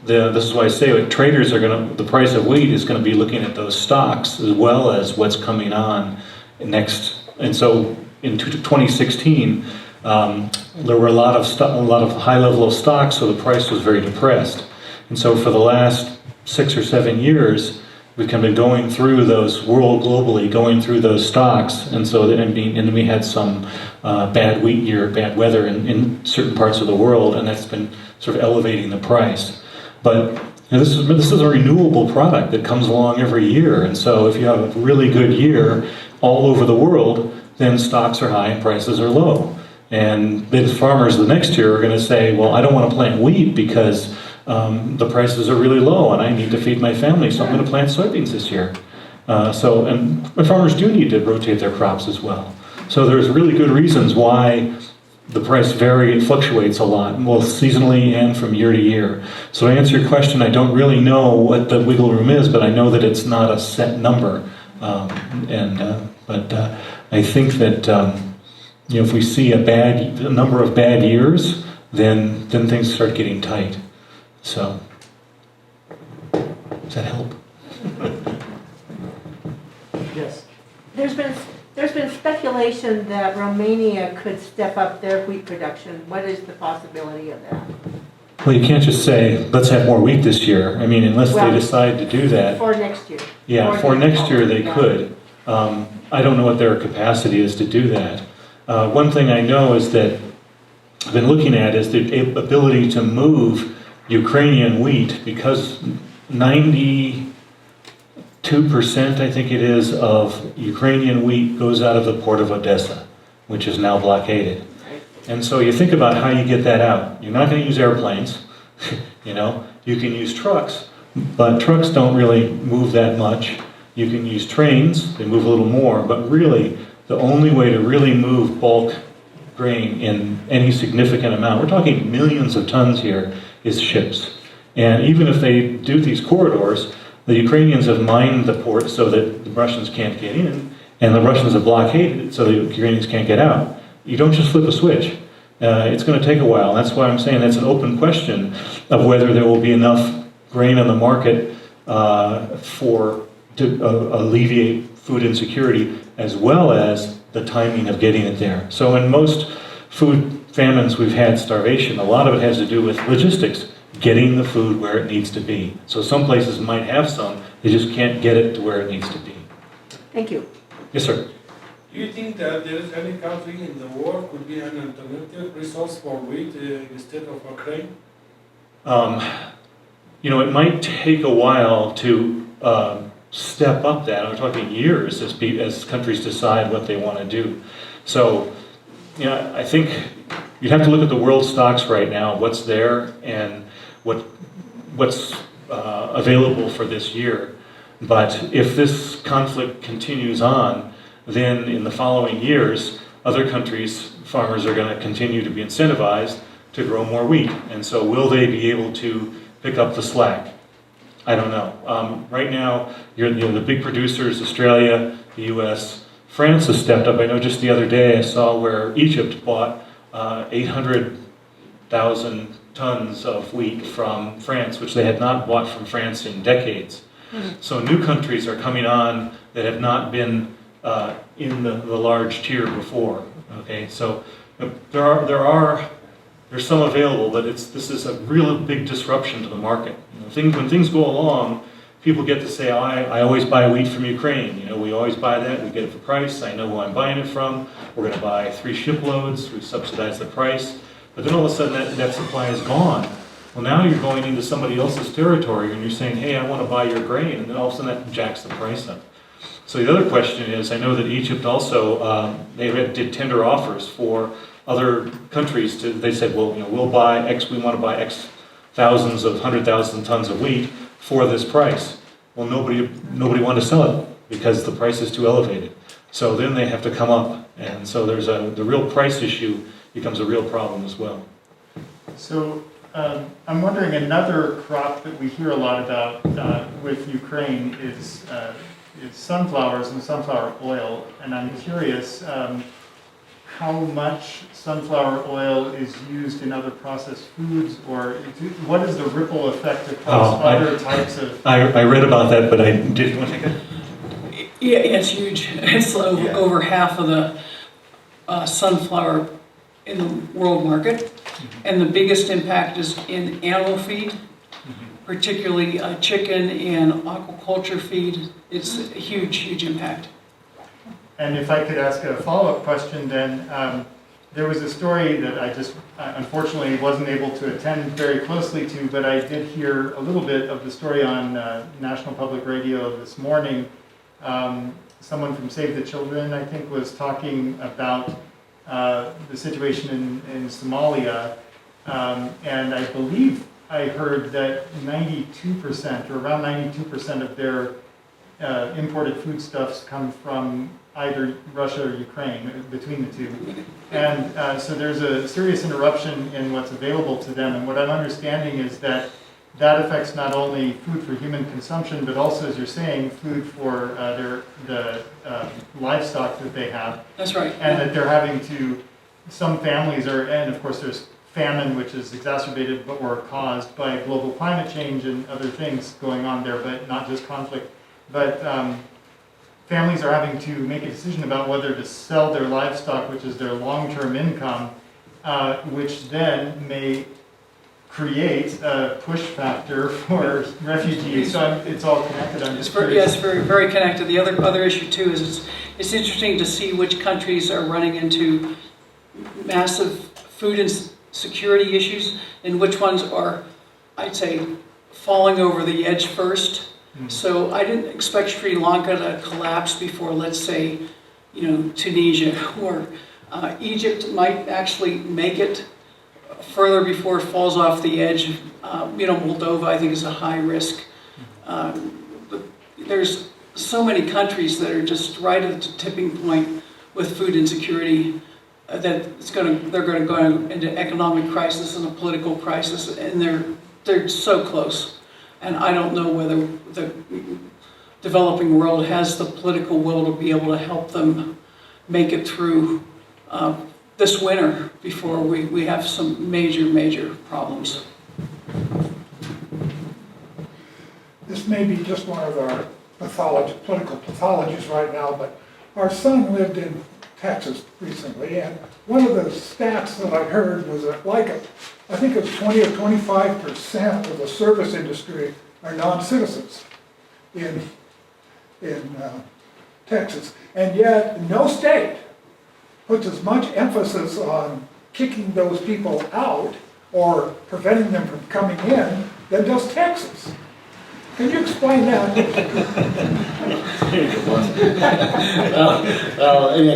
this is why I say traders the price of wheat is going to be looking at those stocks as well as what's coming on next. And so in 2016, there were a lot of high level of stocks, so the price was very depressed. And so for the last 6 or 7 years, we've kind of been going through those globally, going through those stocks, and so and then we had some bad wheat year, bad weather in certain parts of the world, and that's been sort of elevating the price. But this is a renewable product that comes along every year, and so if you have a really good year all over the world, then stocks are high and prices are low. And the farmers the next year are going to say, well, I don't want to plant wheat because the prices are really low and I need to feed my family, so I'm going to plant soybeans this year. And farmers do need to rotate their crops as well. So there's really good reasons why the price fluctuates a lot, both seasonally and from year to year. So to answer your question, I don't really know what the wiggle room is, but I know that it's not a set number. But I think that if we see a number of bad years, then things start getting tight. So, does that help? Yes. There's been speculation that Romania could step up their wheat production. What is the possibility of that? Well, you can't just say, let's have more wheat this year. I mean, unless they decide to do that. For next year. Yeah, for next year they could. I don't know what their capacity is to do that. One thing I know is that I've been looking at is the ability to move Ukrainian wheat, because 92%, I think it is, of Ukrainian wheat goes out of the port of Odessa, which is now blockaded. And so you think about how you get that out. You're not going to use airplanes, you know. You can use trucks, but trucks don't really move that much. You can use trains, they move a little more, but really the only way to really move bulk grain in any significant amount, we're talking millions of tons here, is ships. And even if they do these corridors, the Ukrainians have mined the port so that the Russians can't get in, and the Russians have blockaded it so the Ukrainians can't get out. You don't just flip a switch. It's going to take a while. That's why I'm saying that's an open question of whether there will be enough grain on the market to alleviate food insecurity, as well as the timing of getting it there. So in most food famines we've had starvation, a lot of it has to do with logistics, getting the food where it needs to be. So some places might have some, they just can't get it to where it needs to be. Thank you. Yes, sir. Do you think that there is any country in the world could be an alternative resource for wheat instead of Ukraine? You know, it might take a while to step up that. I'm talking years as countries decide what they want to do. So, you know, I think you'd have to look at the world stocks right now, what's there and what's available for this year. But if this conflict continues on, then in the following years, other countries' farmers are going to continue to be incentivized to grow more wheat. And so will they be able to pick up the slack? I don't know. Right now, the big producers, Australia, the US, France has stepped up. I know just the other day I saw where Egypt bought 800,000 tons of wheat from France, which they had not bought from France in decades. So new countries are coming on that have not been in the large tier before. Okay, so there's some available, but this is a real big disruption to the market. You know, when things go along, people get to say, oh, I always buy wheat from Ukraine. You know, we always buy that. We get it for price. I know who I'm buying it from. We're going to buy 3 shiploads. We subsidize the price. But then all of a sudden that supply is gone. Well, now you're going into somebody else's territory and you're saying, hey, I want to buy your grain. And then all of a sudden that jacks the price up. So the other question is, I know that Egypt also, they did tender offers for other countries. They said, well, you know, we'll buy X, we want to buy X thousands of 100,000 tons of wheat for this price. Well, nobody wanted to sell it because the price is too elevated. So then they have to come up. And so the real price issue becomes a real problem as well. So I'm wondering, another crop that we hear a lot about with Ukraine is sunflowers and sunflower oil. And I'm curious how much sunflower oil is used in other processed foods, or what is the ripple effect across other types of... I read about that, but did you want to take it? Yeah, it's huge. It's over half of the sunflower in the world market. And the biggest impact is in animal feed, particularly chicken and aquaculture feed. It's a huge, huge impact. And if I could ask a follow-up question, then there was a story that I just unfortunately wasn't able to attend very closely to, but I did hear a little bit of the story on National Public Radio this morning. Someone from Save the Children, I think, was talking about the situation in Somalia, and I believe I heard that 92% or around 92% of their imported foodstuffs come from either Russia or Ukraine, between the two. And so there's a serious interruption in what's available to them. And what I'm understanding is that affects not only food for human consumption, but also, as you're saying, food for the livestock that they have. That's right. And that they're having to, some families are, and of course there's famine, which is exacerbated or caused by global climate change and other things going on there, but not just conflict. But families are having to make a decision about whether to sell their livestock, which is their long-term income, which then may create a push factor for refugees. So it's all connected. It's very, very connected. The other issue too is it's interesting to see which countries are running into massive food insecurity issues and which ones are, I'd say, falling over the edge first. So I didn't expect Sri Lanka to collapse before, let's say, Tunisia, or Egypt might actually make it further before it falls off the edge. Moldova, I think, is a high risk. But there's so many countries that are just right at the tipping point with food insecurity that they're going to go into economic crisis and a political crisis, and they're so close. And I don't know whether the developing world has the political will to be able to help them make it through this winter before we have some major problems. This may be just one of our political pathologies right now, but our son lived in Texas recently, and one of the stats that I heard was that I think it's 20 or 25% of the service industry are non-citizens in Texas, and yet no state puts as much emphasis on kicking those people out or preventing them from coming in than does Texas. Can you explain that?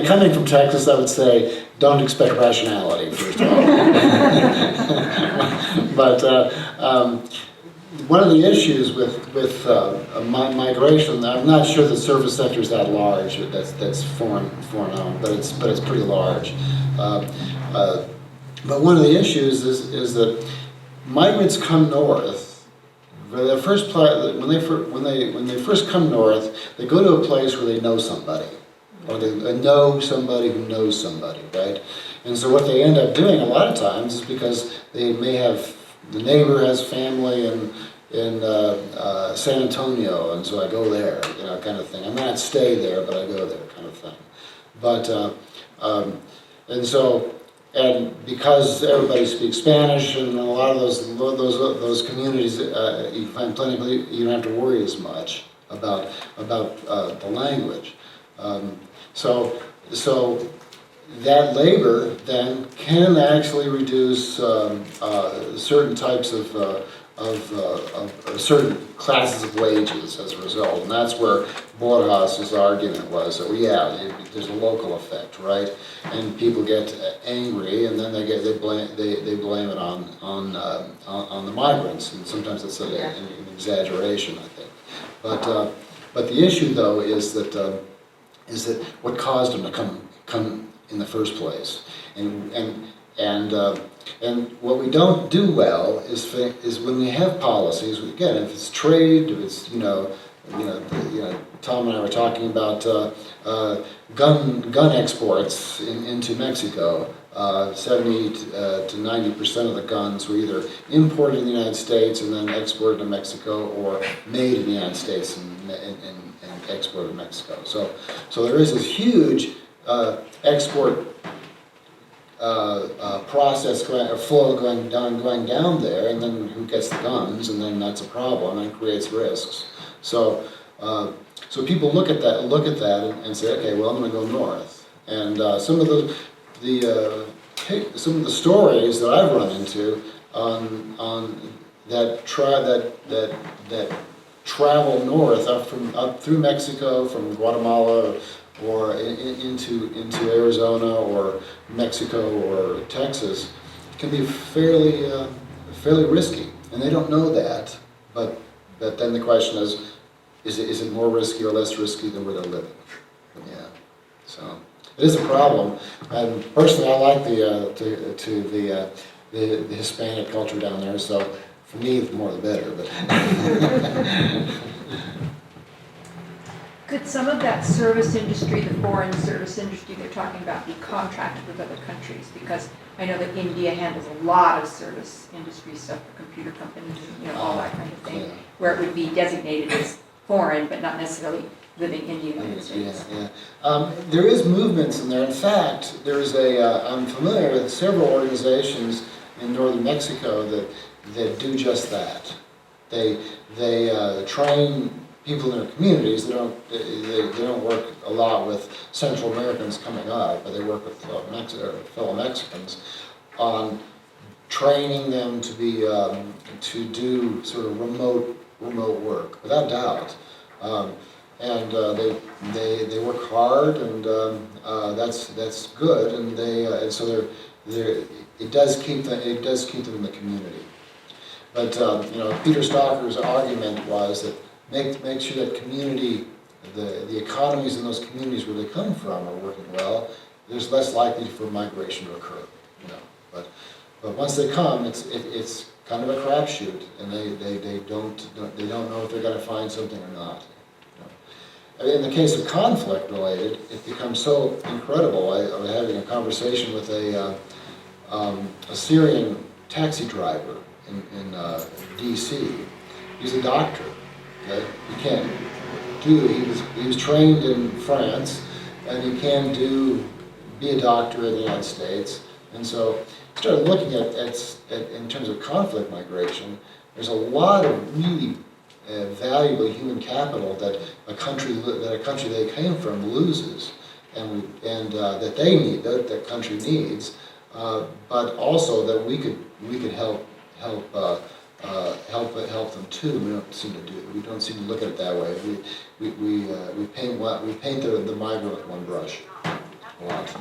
Coming from Texas, I would say, don't expect rationality, first of all. But one of the issues with migration, I'm not sure the service sector is that large. That's foreign owned, but it's pretty large. But one of the issues is that migrants come north. When they first come north, they go to a place where they know somebody, or they know somebody who knows somebody, right? And so what they end up doing a lot of times is because they may have, the neighbor has family in San Antonio, and so I go there, kind of thing. I may not stay there, but I go there, kind of thing. But and because everybody speaks Spanish, and a lot of those communities, you find plenty of people, you don't have to worry as much about the language. So that labor then can actually reduce certain types of certain classes of wages as a result, and that's where Borjas's argument was that, there's a local effect, right? And people get angry, and then they blame it on the migrants, and sometimes it's an exaggeration, I think. But the issue though is that what caused them to come in the first place, and what we don't do well is when we have policies. Again, if it's trade, if it's Tom and I were talking about gun exports into Mexico. 70 to 90% of the guns were either imported in the United States and then exported to Mexico, or made in the United States and exported to Mexico. So there is this huge export process flow going down there, and then who gets the guns, and then that's a problem and creates risks. So people look at that and say, okay, well, I'm going to go north. And some of the stories that I've run into on that travel north up through Mexico, from Guatemala, or into Arizona or Mexico or Texas, can be fairly risky, and they don't know that. But then the question is it more risky or less risky than where they're living? Yeah, so it is a problem. And personally, I like the Hispanic culture down there. So for me, the more the better. But could some of that service industry, the foreign service industry they're talking about, be contracted with other countries? Because I know that India handles a lot of service industry stuff for computer companies, and all that kind of thing, where it would be designated as foreign, but not necessarily living in the United States. There is movements in there. In fact, there's I'm familiar with several organizations in northern Mexico that do just that. They train people in their communities. They don't work a lot with Central Americans coming up, but they work with fellow Mexicans on training them to be to do sort of remote work, without doubt. And they work hard, and that's good. And so it does keep them in the community. But Peter Stocker's argument was that make sure that the economies in those communities where they come from are working well. There's less likely for migration to occur. But once they come, it's kind of a crapshoot, and they don't know if they're going to find something or not. In the case of conflict related, it becomes so incredible. I was having a conversation with a Syrian taxi driver in D.C. He's a doctor. Okay? He was trained in France, and he can be a doctor in the United States. And so I started looking at in terms of conflict migration, there's a lot of really valuable human capital that a country they came from loses, and that they need, that country needs, but also that we could help them too. We don't seem to look at it that way. We paint the migrant with one brush a lot.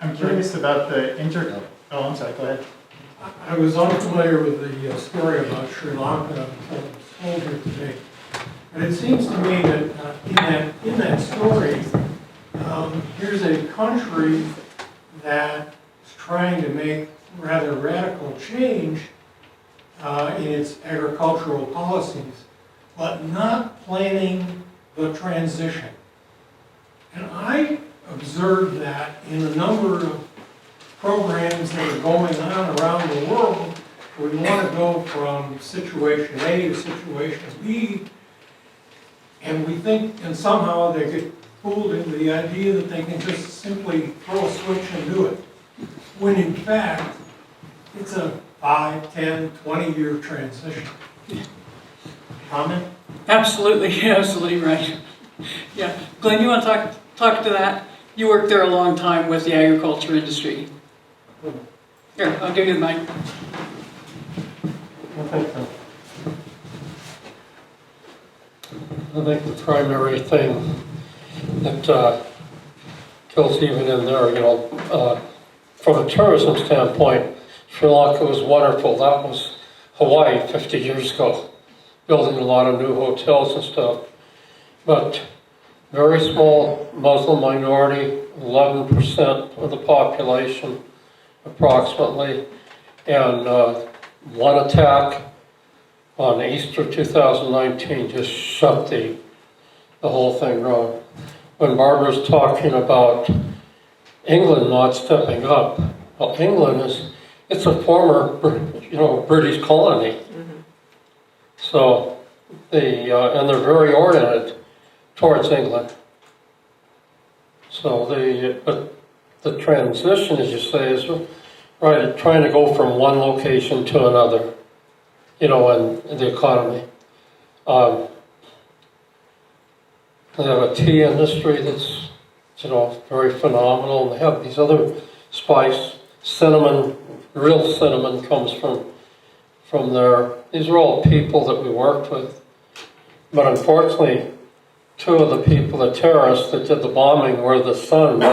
I'm curious about the Oh, I'm sorry, go ahead. I was unfamiliar with the story about Sri Lanka until it was told here today. But it seems to me that in that story, here's a country that is trying to make rather radical change in its agricultural policies, but not planning the transition. And I observed that in a number of programs that are going on around the world, where we want to go from situation A to situation B, and we think, and somehow they get fooled into the idea that they can just simply throw a switch and do it, when in fact, it's a 5, 10, 20-year transition. Comment? Absolutely, absolutely right. Yeah, Glenn, you want to talk to that? You worked there a long time with the agriculture industry. Here, I'll give you the mic. I think the primary thing that kills even in there, from a tourism standpoint, Sri Lanka was wonderful. That was Hawaii 50 years ago, building a lot of new hotels and stuff. But very small Muslim minority, 11% of the population approximately, and one attack on Easter 2019 just shut the whole thing wrong. When Barbara's talking about England not stepping up, well, England it's a former, British colony. Mm-hmm. So and they're very oriented towards England. So the transition, as you say, is right, trying to go from one location to another, in the economy. They have a tea industry that's, very phenomenal, and they have these other spice, cinnamon, real cinnamon comes from there. These are all people that we worked with. But unfortunately, two of the people, the terrorists that did the bombing, were the sons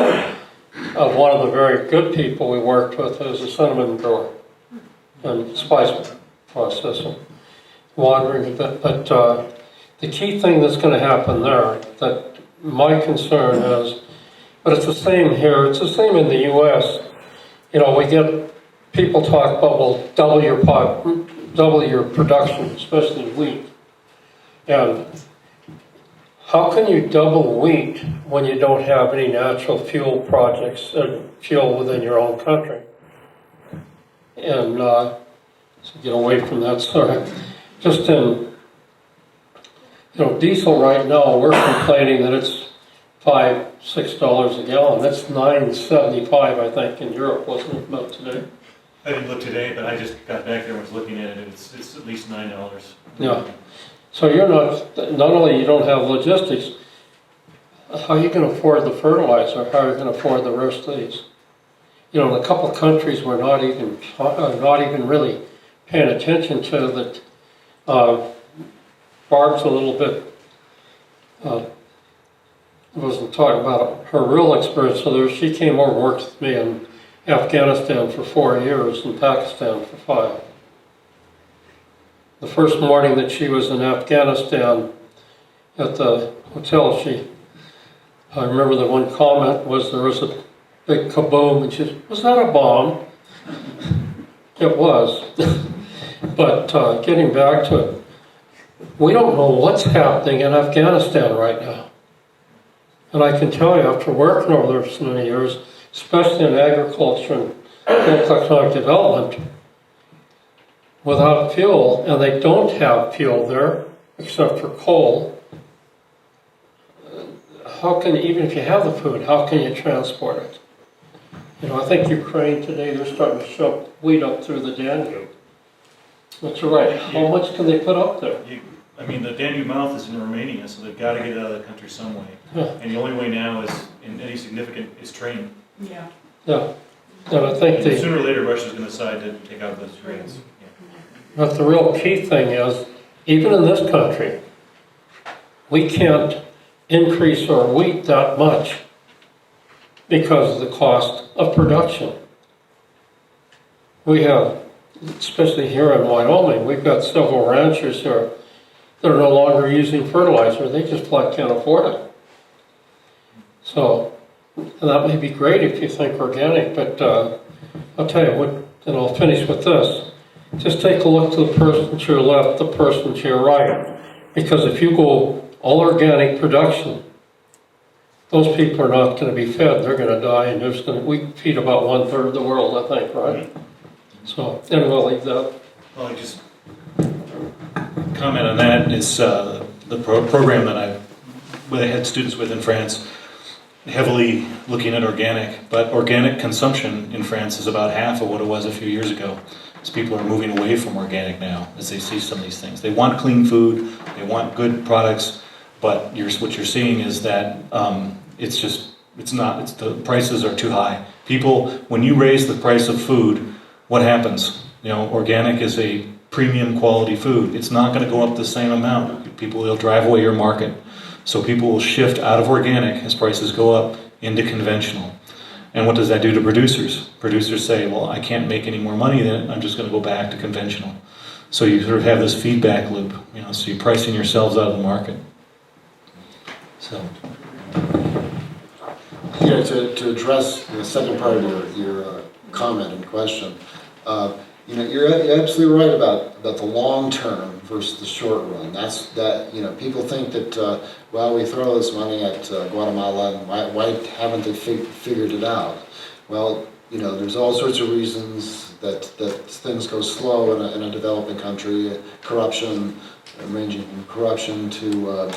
of one of the very good people we worked with, who was a cinnamon grower and spice processing. Wandering a bit, but the key thing that's going to happen there, that my concern is, but it's the same here, it's the same in the U.S. We get people talk about, well, double your production, especially wheat. And how can you double wheat when you don't have any natural fuel projects, fuel within your own country? And so get away from that, sorry. Just in, diesel right now, we're complaining that it's $5, $6 a gallon. That's $9.75, I think, in Europe, wasn't it, about today? I didn't look today, but I just got back there and was looking at it, it's at least $9. Yeah. So you're not only you don't have logistics, how are you going to afford the fertilizer? How are you going to afford the rest of these? You know, in a couple of countries we're not even really paying attention to that. Barb's a little bit, wasn't talking about her real experience. So there, she came over and worked with me in Afghanistan for 4 years and Pakistan for 5. The first morning that she was in Afghanistan at the hotel, I remember the one comment was there was a big kaboom, and she said, "Was that a bomb?" It was. But getting back to it, we don't know what's happening in Afghanistan right now. And I can tell you, after working over there for so many years, especially in agriculture and economic development, without fuel, and they don't have fuel there, except for coal, how can, even if you have the food, how can you transport it? You know, I think Ukraine today, they're starting to shove wheat up through the Danube. But you're right, how much can they put up there? I mean, the Danube mouth is in Romania, so they've got to get it out of the country some way. Yeah. And the only way now is, in any significant, is train. Yeah. Yeah, and I think And sooner or later, Russia's going to decide to take out those trains. but the real key thing is, even in this country, we can't increase our wheat that much because of the cost of production. We have, especially here in Wyoming, we've got several ranchers here that are no longer using fertilizer. They just flat can't afford it. So, and that may be great if you think organic, but I'll tell you what, and I'll finish with this. Just take a look to the person to your left, the person to your right. Because if you go all organic production, those people are not going to be fed. They're going to die, and we feed about 1/3 of the world, I think, right? So, and we'll leave that. Well, I just comment on that is the program that I had students with in France, heavily looking at organic, but organic consumption in France is about half of what it was a few years ago. As people are moving away from organic now, as they see some of these things. They want clean food, they want good products, but what you're seeing is that the prices are too high. People, when you raise the price of food, what happens? You know, organic is a premium quality food. It's not going to go up the same amount. People will drive away your market. So people will shift out of organic as prices go up into conventional. And what does that do to producers? Producers say, well, I can't make any more money than it. I'm just going to go back to conventional. So you sort of have this feedback loop, you know, so you're pricing yourselves out of the market. So. Yeah, to address the second part of your comment and question, you know, you're absolutely right about the long term versus the short run. You know, people think that well, we throw this money at Guatemala, and why haven't they figured it out? Well, you know, there's all sorts of reasons that things go slow in a developing country. Corruption, ranging from corruption to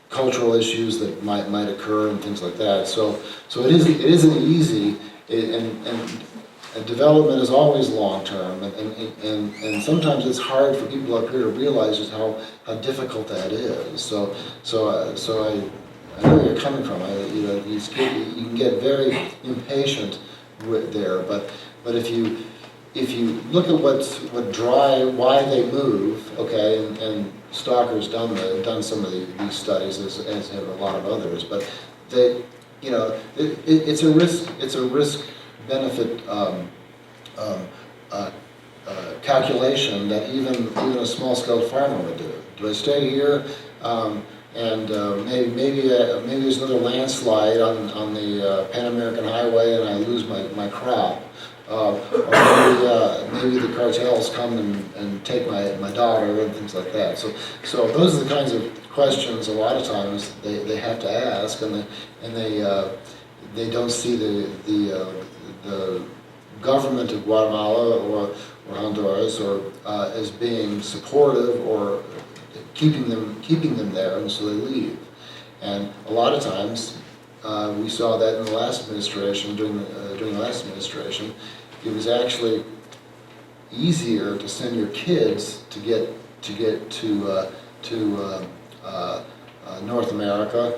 cultural issues that might occur and things like that. So it isn't easy, and development is always long term, and sometimes it's hard for people up here to realize just how difficult that is. So I know where you're coming from. You know, you can get very impatient there, but if you look at why they move, okay, and Stalker's done some of these studies, as have a lot of others, but they, you know, it's a risk benefit calculation that even a small scale farmer would do. Do I stay here and maybe there's another landslide on the Pan American Highway and I lose my crop? Or maybe the cartels come and take my daughter and things like that. So those are the kinds of questions a lot of times they have to ask, and they don't see the government of Guatemala or Honduras as being supportive or keeping them there, and so they leave. And a lot of times we saw that in the last administration, during the last administration, it was actually easier to send your kids to get to North America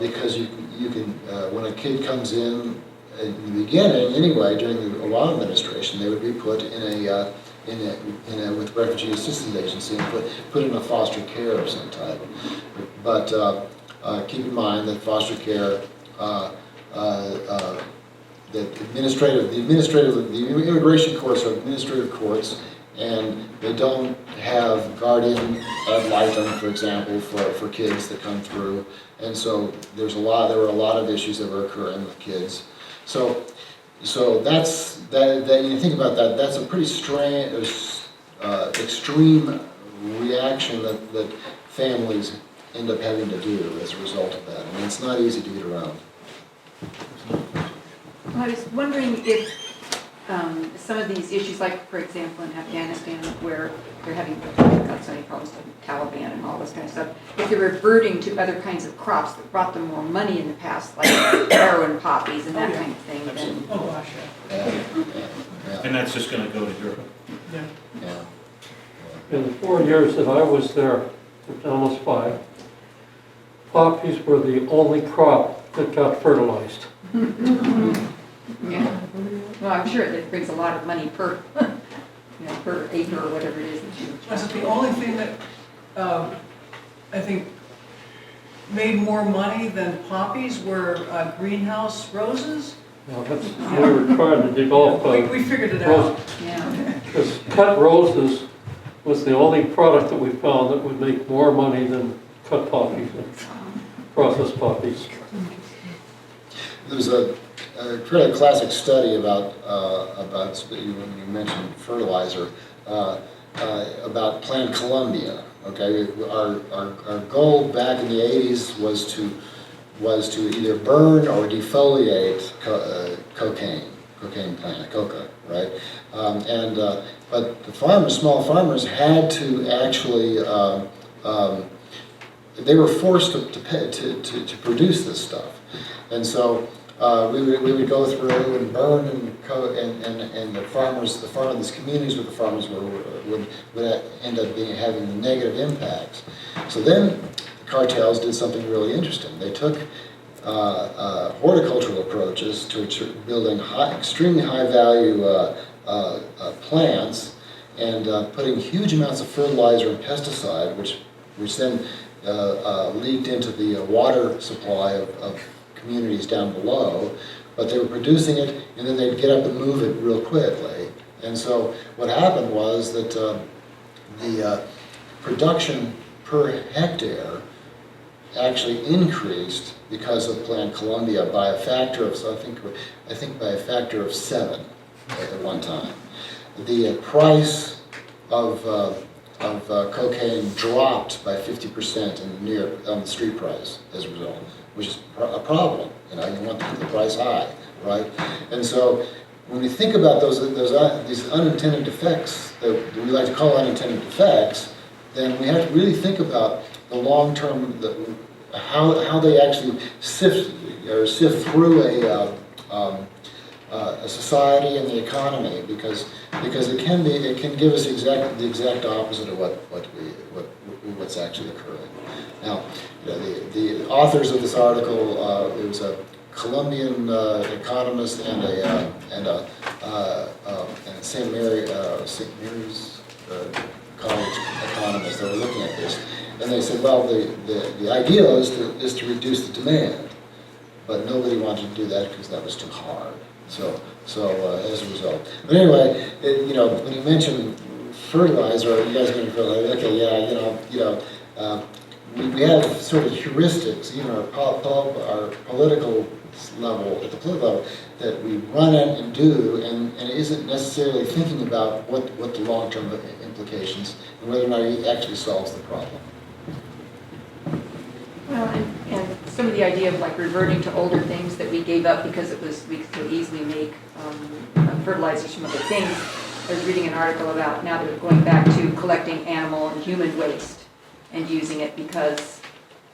because you can when a kid comes in the beginning anyway during the Obama administration, they would be put in a with Refugee Assistance Agency and put in a foster care of some type. But keep in mind that foster care, the immigration courts are administrative courts, and they don't have guardian ad litem, for example, for kids that come through. And so there were a lot of issues that were occurring with kids. So that's that you think about that. That's a pretty strange, extreme reaction that families end up having to do as a result of that. I mean, it's not easy to get around. I was wondering if some of these issues, like for example in Afghanistan, where they're having got so many problems with Taliban and all this kind of stuff, if they're reverting to other kinds of crops that brought them more money in the past, like heroin poppies and that kind of thing, then Oh, gosh, Yeah. And that's just going to go to Europe. yeah. Yeah. In the 4 years that I was there, almost 5, poppies were the only crop that got fertilized. yeah. Well, I'm sure it brings a lot of money per, per acre or whatever it is. Was it the only thing that, I think, made more money than poppies were greenhouse roses? Now, we were trying to develop We figured it out. Yeah. because cut roses was the only product that we found that would make more money than cut poppies and processed poppies. There's a really classic study about when you mentioned fertilizer, about Plan Colombia. Okay, our goal back in the 80s was to either burn or defoliate cocaine plant, coca, right? But the small farmers had to actually, they were forced to produce this stuff, and so we would go through and burn and these communities where the farmers would end up having negative impacts. So then the cartels did something really interesting. They took horticultural approaches to building extremely high value plants and putting huge amounts of fertilizer and pesticide, which then leaked into the water supply of communities down below, but they were producing it and then they'd get up and move it real quickly. And so what happened was that the production per hectare actually increased because of Plan Colombia by a factor of, I think by a factor of 7 at one time. The price of cocaine dropped by 50% on the street price as a result, which is a problem. You want to keep the price high, right? And so when we think about these unintended effects that we like to call unintended effects, then we have to really think about the long term, how they actually sift through a society and the economy, because it can give us the exact opposite of what's actually occurring. Now, the authors of this article, it was a Colombian economist and a St. Mary's College economist that were looking at this, and they said, well, the idea is to reduce the demand, but nobody wanted to do that because that was too hard. So as a result, but anyway, when you mention fertilizer, you guys are going to feel like, okay, yeah, we have sort of heuristics, even our political level, at the political level, that we run in and do, and it isn't necessarily thinking about what the long-term implications and whether or not it actually solves the problem. Well, and some of the idea of like reverting to older things that we gave up because we could so easily make fertilizers from other things. I was reading an article about now they're going back to collecting animal and human waste and using it because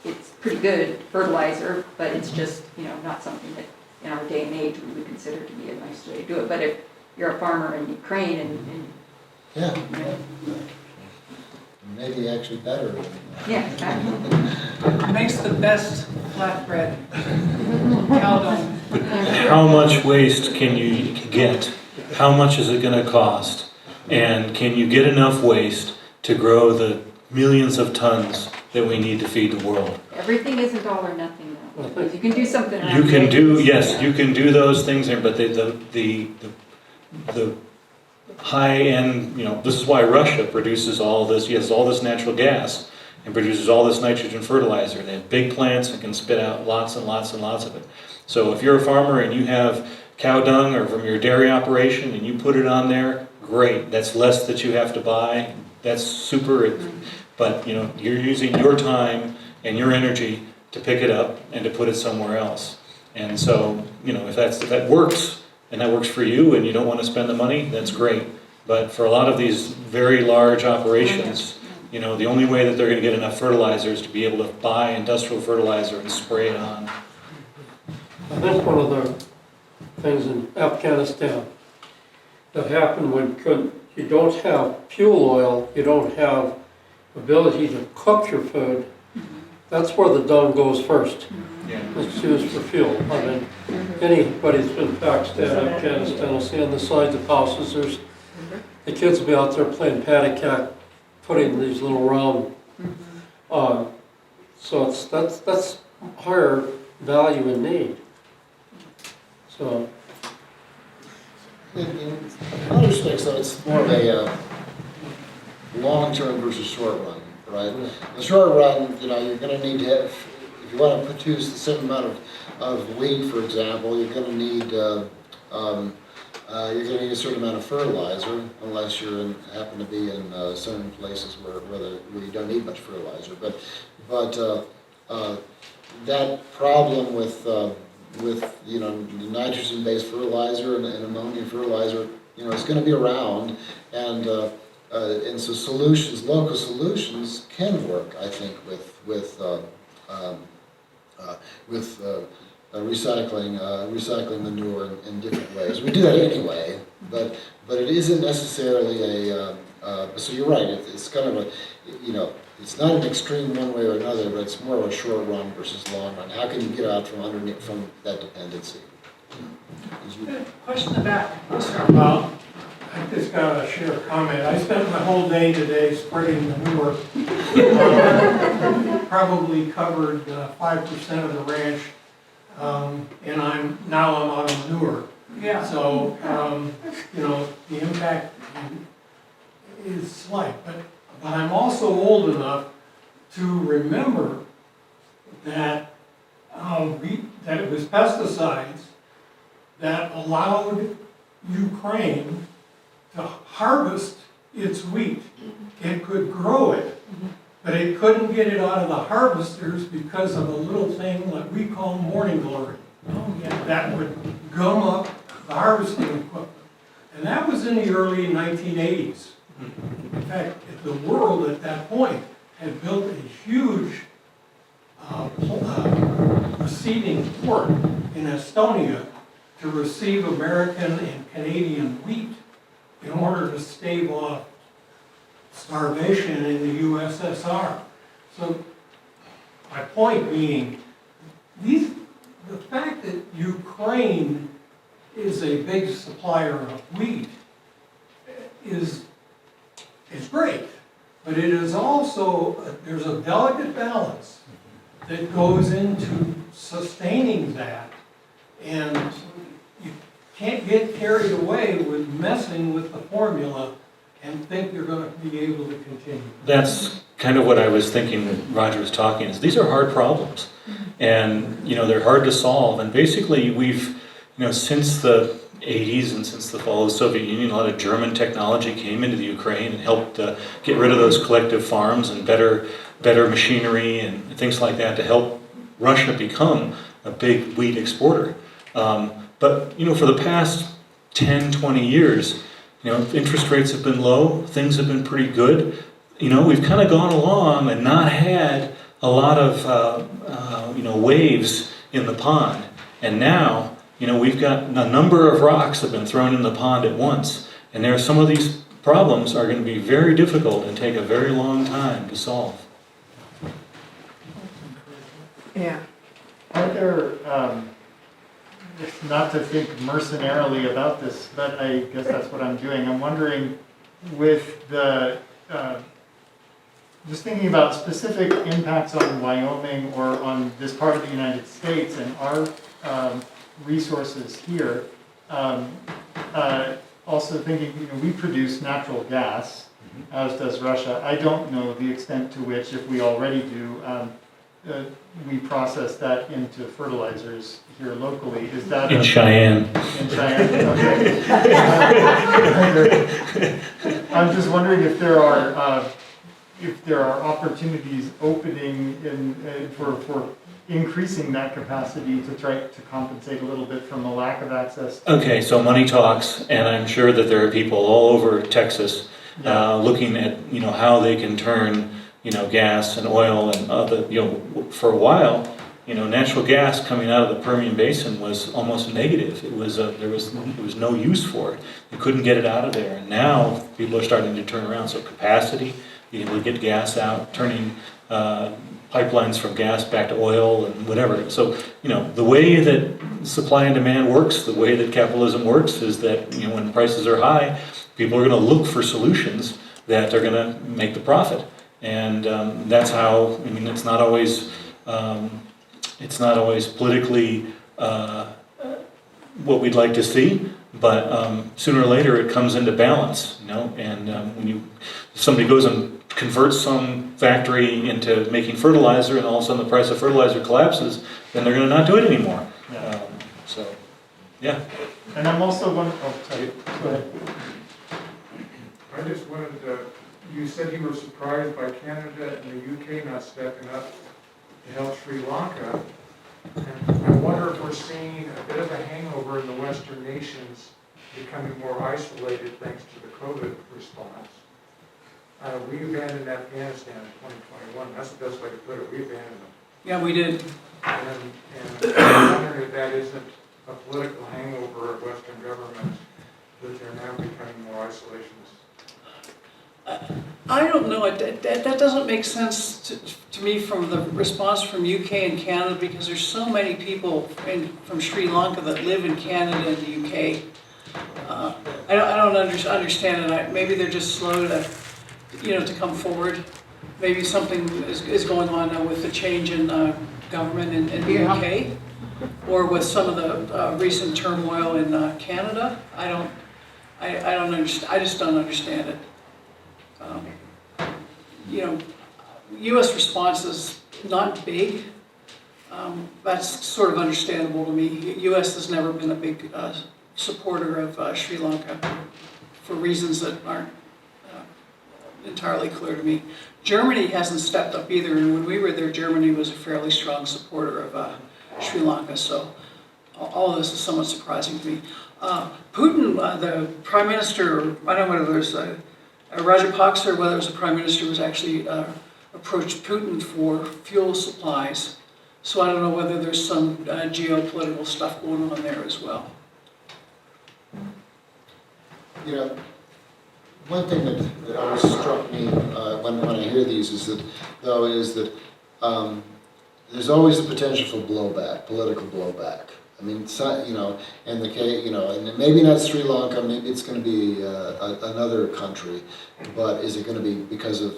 it's pretty good fertilizer, but it's just, not something that in our day and age we would consider to be a nice way to do it. But if you're a farmer in Ukraine and Yeah. Maybe actually better. yeah, exactly. Makes the best flatbread. Cow dung. How much waste can you get? How much is it going to cost? And can you get enough waste to grow the millions of tons that we need to feed the world? Everything isn't all or nothing though, because you can do something around You the can do, edges, yes, yeah. you can do those things there, but the high-end, this is why Russia produces all this, has all this natural gas and produces all this nitrogen fertilizer. They have big plants and can spit out lots and lots and lots of it. So if you're a farmer and you have cow dung or from your dairy operation and you put it on there, great. That's less that you have to buy. That's super. But you're using your time and your energy to pick it up and to put it somewhere else. And so, if that works, and that works for you and you don't want to spend the money, that's great. But for a lot of these very large operations, the only way that they're going to get enough fertilizer is to be able to buy industrial fertilizer and spray it on. I think one of the things in Afghanistan that happened when you don't have fuel oil, you don't have ability to cook your food, that's where the dung goes first. Yeah. It's used for fuel. I mean, anybody that's been Pakistan, Afghanistan will see on the sides of houses, the kids will be out there playing patty-cack, putting these little round, so that's higher value in need. So. In other respects, though, it's more of a long-term versus short run, right? In the short run, you're going to need to have, if you want to produce the same amount of wheat, for example, you're going to need a certain amount of fertilizer, unless you happen to be in certain places where you don't need much fertilizer. But that problem with nitrogen-based fertilizer and ammonia fertilizer, is going to be around, and so local solutions can work, I think, with recycling manure in different ways. We do that anyway, but it isn't necessarily so you're right. It's kind of it's not an extreme one way or another, but it's more of a short run versus long run. How can you get out from that dependency? Question in the back. Well, I just got to share a comment. I spent my whole day today spreading manure. Probably covered 5% of the ranch, and I'm out of manure. Yeah. So, the impact is slight, but I'm also old enough to remember that that it was pesticides that allowed Ukraine to harvest its wheat. It could grow it, but it couldn't get it out of the harvesters because of a little thing that we call morning glory. That would gum up the harvesting equipment. And that was in the early 1980s. In fact, the world at that point had built a huge receiving port in Estonia to receive American and Canadian wheat in order to stave off starvation in the USSR. So my point being, the fact that Ukraine is a big supplier of wheat is great, but it is also, there's a delicate balance that goes into sustaining that, and you can't get carried away with messing with the formula and think you're going to be able to continue. That's kind of what I was thinking when Roger was talking, is these are hard problems. And, they're hard to solve. And basically we've, since the 80s and since the fall of the Soviet Union, a lot of German technology came into the Ukraine and helped get rid of those collective farms and better machinery and things like that to help Russia become a big wheat exporter. But, for the past 10, 20 years, interest rates have been low, things have been pretty good. We've kind of gone along and not had a lot of waves in the pond, and now we've got a number of rocks have been thrown in the pond at once, and there are some of these problems are going to be very difficult and take a very long time to solve. Yeah. Are there, it's not to think mercenarily about this, but I guess that's what I'm doing. I'm wondering with the, just thinking about specific impacts on Wyoming or on this part of the United States and our resources here. Also thinking, we produce natural gas, as does Russia. I don't know the extent to which, if we already do, we process that into fertilizers here locally. Is that In Cheyenne. In Cheyenne, okay. I'm just wondering if there are opportunities opening for increasing that capacity to try to compensate a little bit from the lack of access. Okay, so money talks, and I'm sure that there are people all over Texas looking at how they can turn gas and oil and other for a while. Natural gas coming out of the Permian Basin was almost negative. It was there was no use for it. You couldn't get it out of there, and now people are starting to turn around. So capacity, being able to get gas out, turning pipelines from gas back to oil and whatever. So, the way that supply and demand works, the way that capitalism works is that, when prices are high, people are going to look for solutions that are going to make the profit. And that's how, it's not always politically what we'd like to see, but sooner or later it comes into balance, and if somebody goes and converts some factory into making fertilizer and all of a sudden the price of fertilizer collapses, then they're going to not do it anymore. Yeah. And I'm also wondering, sorry, go ahead. I just wanted to, you said you were surprised by Canada and the UK not stepping up to help Sri Lanka. And I wonder if we're seeing a bit of a hangover in the Western nations becoming more isolated thanks to the COVID response. We abandoned Afghanistan in 2021. That's the best way to put it. We abandoned them. Yeah, we did. And I'm wondering if that isn't a political hangover of Western governments, that they're now becoming more isolationist. I don't know, that doesn't make sense to me from the response from UK and Canada, because there's so many people from Sri Lanka that live in Canada and the UK. I don't understand it. Maybe they're just slow to come forward. Maybe something is going on now with the change in government in the UK, or with some of the recent turmoil in Canada. I don't understand. I just don't understand it. U.S. response is not big. That's sort of understandable to me. U.S. has never been a big supporter of Sri Lanka for reasons that aren't entirely clear to me. Germany hasn't stepped up either, and when we were there, Germany was a fairly strong supporter of Sri Lanka, so all of this is somewhat surprising to me. Putin, the Prime Minister, I don't know whether there's Rajapaksa or whether it was the Prime Minister, was actually approached Putin for fuel supplies, so I don't know whether there's some geopolitical stuff going on there as well. One thing that always struck me when I hear these is that there's always the potential for blowback, political blowback. I mean, and and maybe not Sri Lanka, maybe it's going to be another country, but is it going to be because of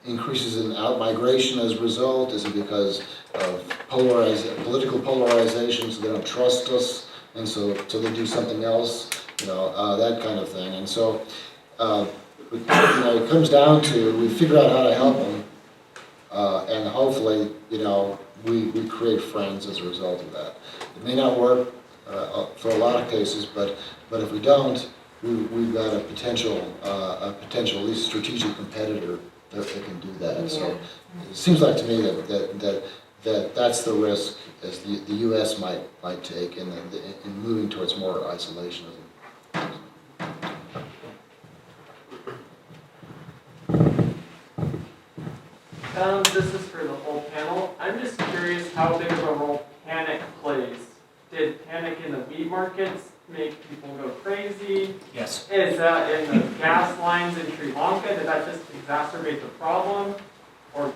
increases in out-migration as a result? Is it because of political polarization, so they don't trust us, and so they do something else? That kind of thing. And so, it comes down to, we figure out how to help them, and hopefully, we create friends as a result of that. It may not work for a lot of cases, but if we don't, we've got a potential, at least strategic competitor that can do that. And so, it seems like to me that's the risk as the U.S. might take in moving towards more isolationism. This is for the whole panel. I'm just curious how big of a role panic plays. Did panic in the wheat markets make people go crazy? Yes. Is that in the gas lines in Sri Lanka? Did that just exacerbate the problem? Or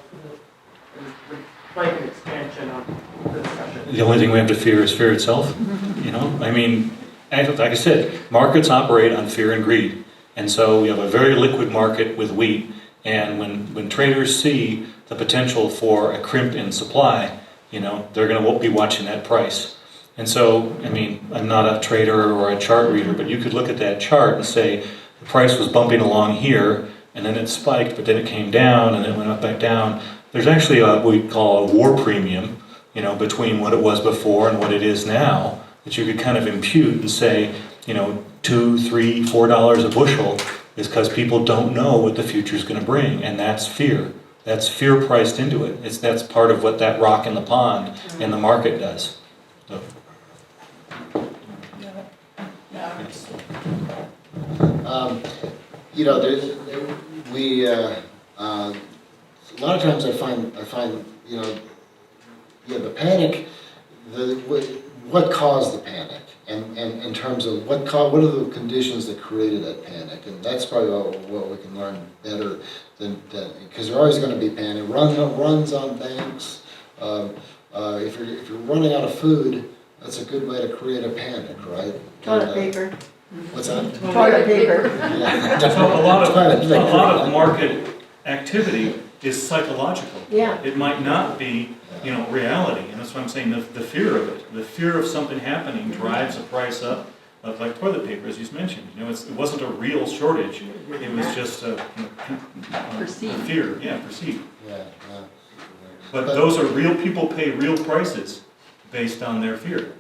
would like an expansion on the discussion? The only thing we have to fear is fear itself. You know, I mean, like I said, markets operate on fear and greed. And so we have a very liquid market with wheat. And when traders see the potential for a crimp in supply, you know, they're going to be watching that price. And so, I mean, I'm not a trader or a chart reader, but you could look at that chart and say the price was bumping along here, and then it spiked, but then it came down, and then it went up back down. There's actually what we call a war premium, you know, between what it was before and what it is now, that you could kind of impute and say, you know, $2, $3, $4 a bushel is because people don't know what the future is going to bring, and that's fear. That's fear priced into it. That's part of what that rock in the pond in the market does. So. You know, a lot of times I find, you know, the panic, what caused the panic, and in terms of what are the conditions that created that panic, and that's probably what we can learn better than because there's always going to be panic. Runs on banks. If you're running out of food, that's a good way to create a panic, right? Toilet paper. What's that? Toilet paper. Yeah. So a lot of market activity is psychological. Yeah. It might not be, you know, reality, and that's what I'm saying. The fear of it, the fear of something happening, drives the price up. Like toilet paper, as you mentioned, you know, it wasn't a real shortage. It was just a fear. Yeah, perceived. Yeah. But those are real people pay real prices based on their fear.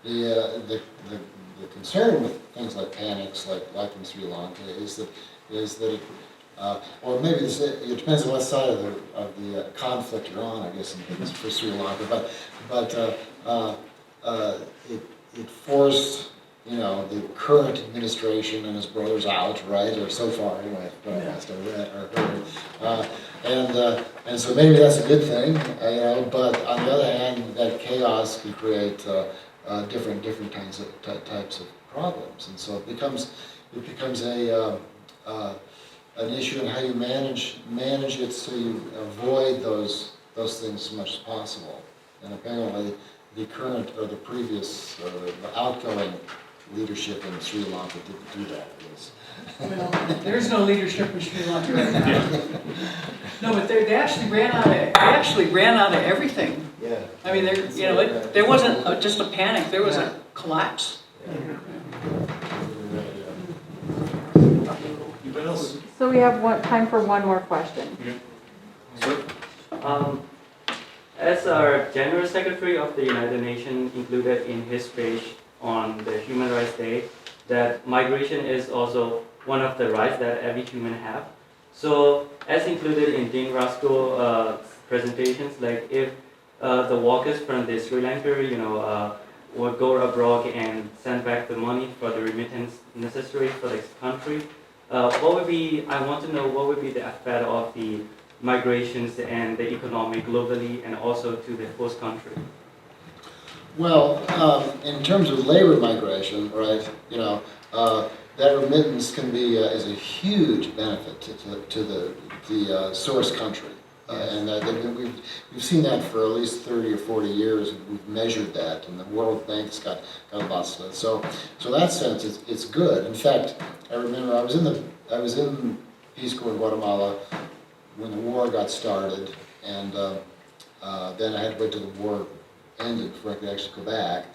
The concern with things like panics, like in Sri Lanka, is that it, or maybe it depends on what side of the conflict you're on, I guess, for Sri Lanka. But it forced, you know, the current administration and his brothers out, right? Or so far, anyway. And so maybe that's a good thing, you know. But on the other hand, that chaos can create different types of problems, and so it becomes an issue in how you manage it, so you avoid those things as much as possible. And apparently, the current or the previous the outgoing leadership in Sri Lanka didn't do that. Well, there's no leadership in Sri Lanka right now. No, but they actually ran out of everything. Yeah. I mean, there wasn't just a panic. There was a collapse. Anybody else? So we have time for one more question. As our General Secretary of the United Nations included in his speech on the Human Rights Day, that migration is also one of the rights that every human have. So, as included in Dean Rasco's presentations, like if the workers from the Sri Lanka, you know, would go abroad and send back the money for the remittance necessary for this country, what would be? I want to know what would be the effect of the migrations and the economy globally, and also to the host country. Well, in terms of labor migration, right? You know, that remittance can be is a huge benefit to the source country, and we've seen that for at least 30 or 40 years. We've measured that, and the World Bank's got lots of it. So in that sense, it's good. In fact, I remember I was in Peace Corps in Guatemala when the war got started, and then I had to wait till the war ended before I could actually go back,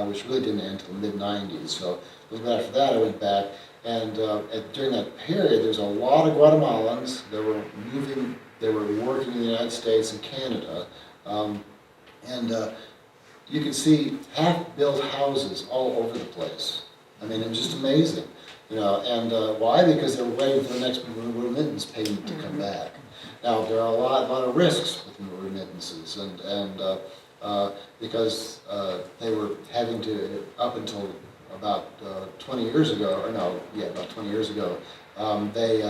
which really didn't end until the mid-90s. So after that, I went back, and during that period, there was a lot of Guatemalans that were moving. They were working in the United States and Canada, and you could see half-built houses all over the place. I mean, it was just amazing, you know. And why? Because they were waiting for the next remittance payment to come back. Now, there are a lot of risks with remittances, and because they were having to, up until about 20 years ago, about 20 years ago, they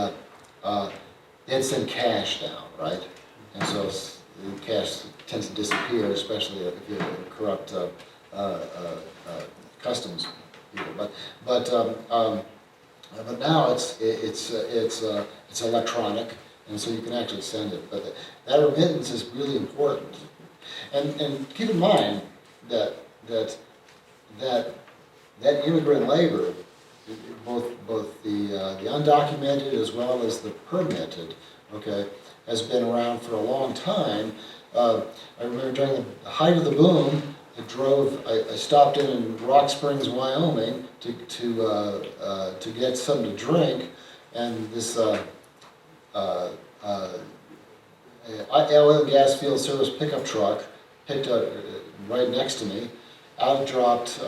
had sent cash down, right? and so the cash tends to disappear, especially if you have corrupt customs people. But now it's electronic, and so you can actually send it. But that remittance is really important. And keep in mind that immigrant labor, both the undocumented as well as the permitted, okay, has been around for a long time. I remember during the height of the boom, I stopped in Rock Springs, Wyoming, to get something to drink, and this oil and gas field service pickup truck picked up right next to me. Out dropped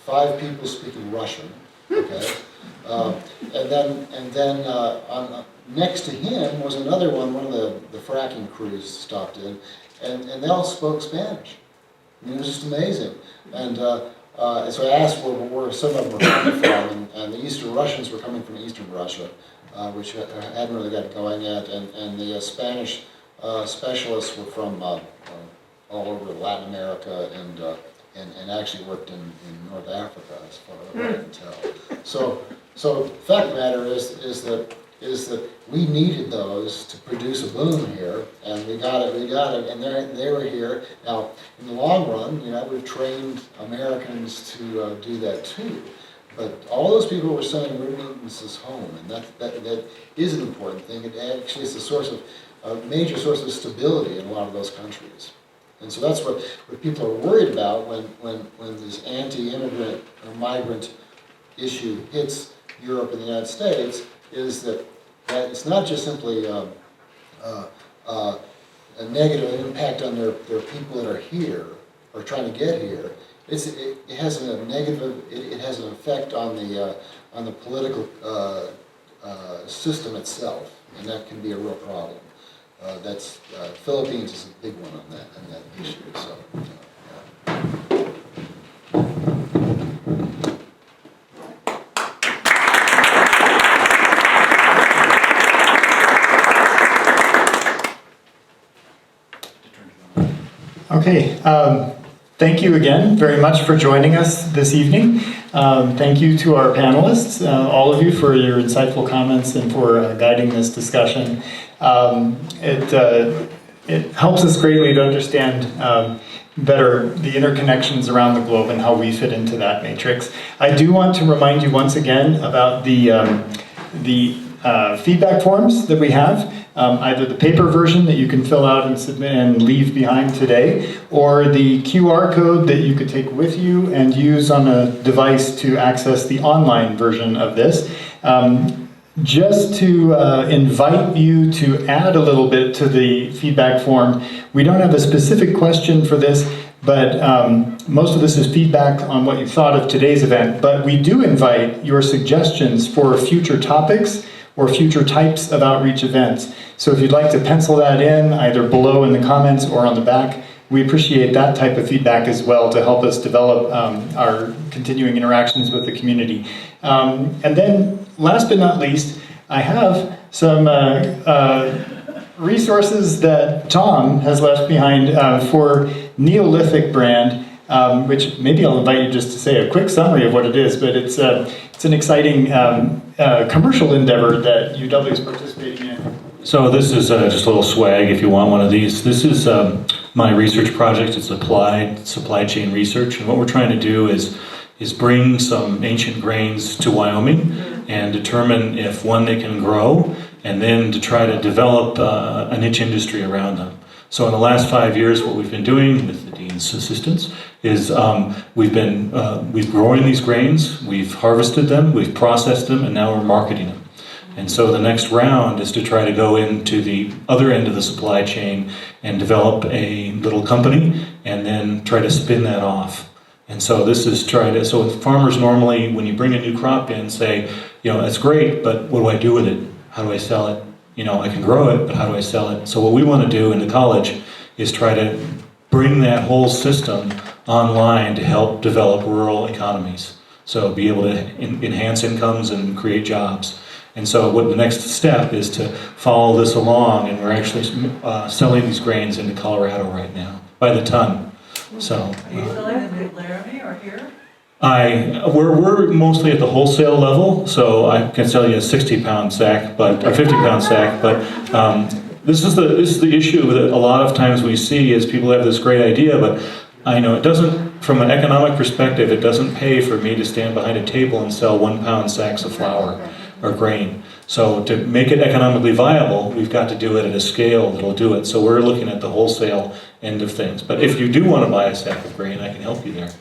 5 people speaking Russian. Okay, and then next to him was another one. One of the fracking crews stopped in, and they all spoke Spanish. I mean, it was just amazing. And so I asked where some of them were coming from, and the Eastern Russians were coming from Eastern Russia, which hadn't really got going yet, and the Spanish specialists were from all over Latin America and actually worked in North Africa, as far as I can tell. So the fact of the matter is that we needed those to produce a boom here, and we got it, and they were here. Now, in the long run, we've trained Americans to do that too. But all those people were sending remittances home, and that is an important thing. It actually is a major source of stability in a lot of those countries. And so that's what people are worried about when this anti-immigrant or migrant issue hits Europe and the United States, is that it's not just simply a negative impact on their people that are here or trying to get here. It has a negative. It has an effect on the political system itself, and that can be a real problem. Philippines is a big one on that issue. So. Okay, thank you again very much for joining us this evening. Thank you to our panelists, all of you, for your insightful comments and for guiding this discussion. It helps us greatly to understand better the interconnections around the globe and how we fit into that matrix. I do want to remind you once again about the feedback forms that we have. Either the paper version that you can fill out and submit and leave behind today, or the QR code that you could take with you and use on a device to access the online version of this. Just to invite you to add a little bit to the feedback form, we don't have a specific question for this, but most of this is feedback on what you thought of today's event. But we do invite your suggestions for future topics or future types of outreach events. So if you'd like to pencil that in, either below in the comments or on the back, we appreciate that type of feedback as well to help us develop our continuing interactions with the community. And then, last but not least, I have some resources that Tom has left behind for Neolithic brand, which maybe I'll invite you just to say a quick summary of what it is, but it's an exciting commercial endeavor that UW is participating in. So this is just a little swag if you want one of these. This is my research project. It's applied supply chain research, and what we're trying to do is bring some ancient grains to Wyoming and determine if, one, they can grow, and then to try to develop a niche industry around them. So in the last 5 years, what we've been doing with the Dean's assistance is we've grown these grains, we've harvested them, we've processed them, and now we're marketing them. And so the next round is to try to go into the other end of the supply chain and develop a little company and then try to spin that off. And so this is so farmers normally, when you bring a new crop in, say, that's great, but what do I do with it? How do I sell it? I can grow it, but how do I sell it? So what we want to do in the college is try to bring that whole system online to help develop rural economies. So be able to enhance incomes and create jobs. And so what the next step is to follow this along, and we're actually selling these grains into Colorado right now by the ton. So Are you selling them in Laramie or here? we're mostly at the wholesale level, so I can sell you a 60-pound sack, or 50-pound sack. But this is the issue that a lot of times we see is people have this great idea, but I know it doesn't. From an economic perspective, it doesn't pay for me to stand behind a table and sell 1-pound sacks of flour or grain. So to make it economically viable, we've got to do it at a scale that'll do it. So we're looking at the wholesale end of things. But if you do want to buy a sack of grain, I can help you there.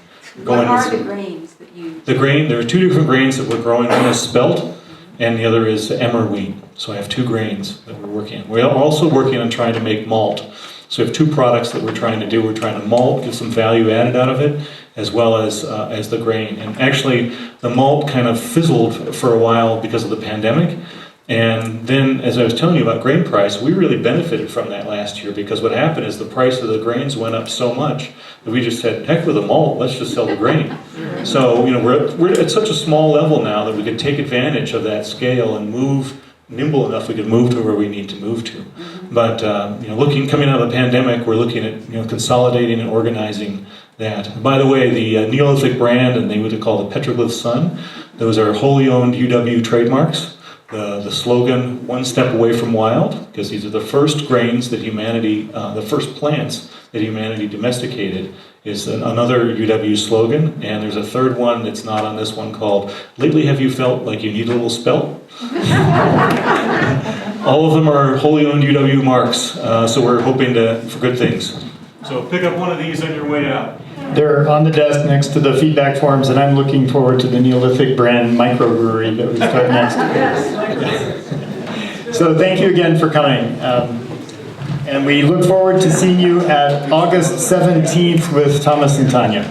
What are the grains that you? The grain, there are 2 different grains that we're growing. One is spelt, and the other is emmer wheat. So I have 2 grains that we're working on. We're also working on trying to make malt. So we have 2 products that we're trying to do. We're trying to malt, get some value added out of it, as well as the grain. And actually, the malt kind of fizzled for a while because of the pandemic. And then, as I was telling you about grain price, we really benefited from that last year, because what happened is the price of the grains went up so much that we just said, heck with the malt, let's just sell the grain. So, we're at such a small level now that we could take advantage of that scale and move nimble enough we could move to where we need to move to. But coming out of the pandemic, we're looking at consolidating and organizing that. By the way, the Neolithic brand and what they call the petroglyph sun, those are wholly owned UW trademarks. The slogan, "One step away from wild," because these are the first grains that humanity, the first plants that humanity domesticated, is another UW slogan. And there's a third one that's not on this one called, "Lately have you felt like you need a little spelt?" All of them are wholly owned UW marks, so we're hoping for good things. So pick up one of these on your way out. They're on the desk next to the feedback forms, and I'm looking forward to the Neolithic brand microbrewery that we start next. So thank you again for coming. And we look forward to seeing you at August 17th with Thomas and Tanya.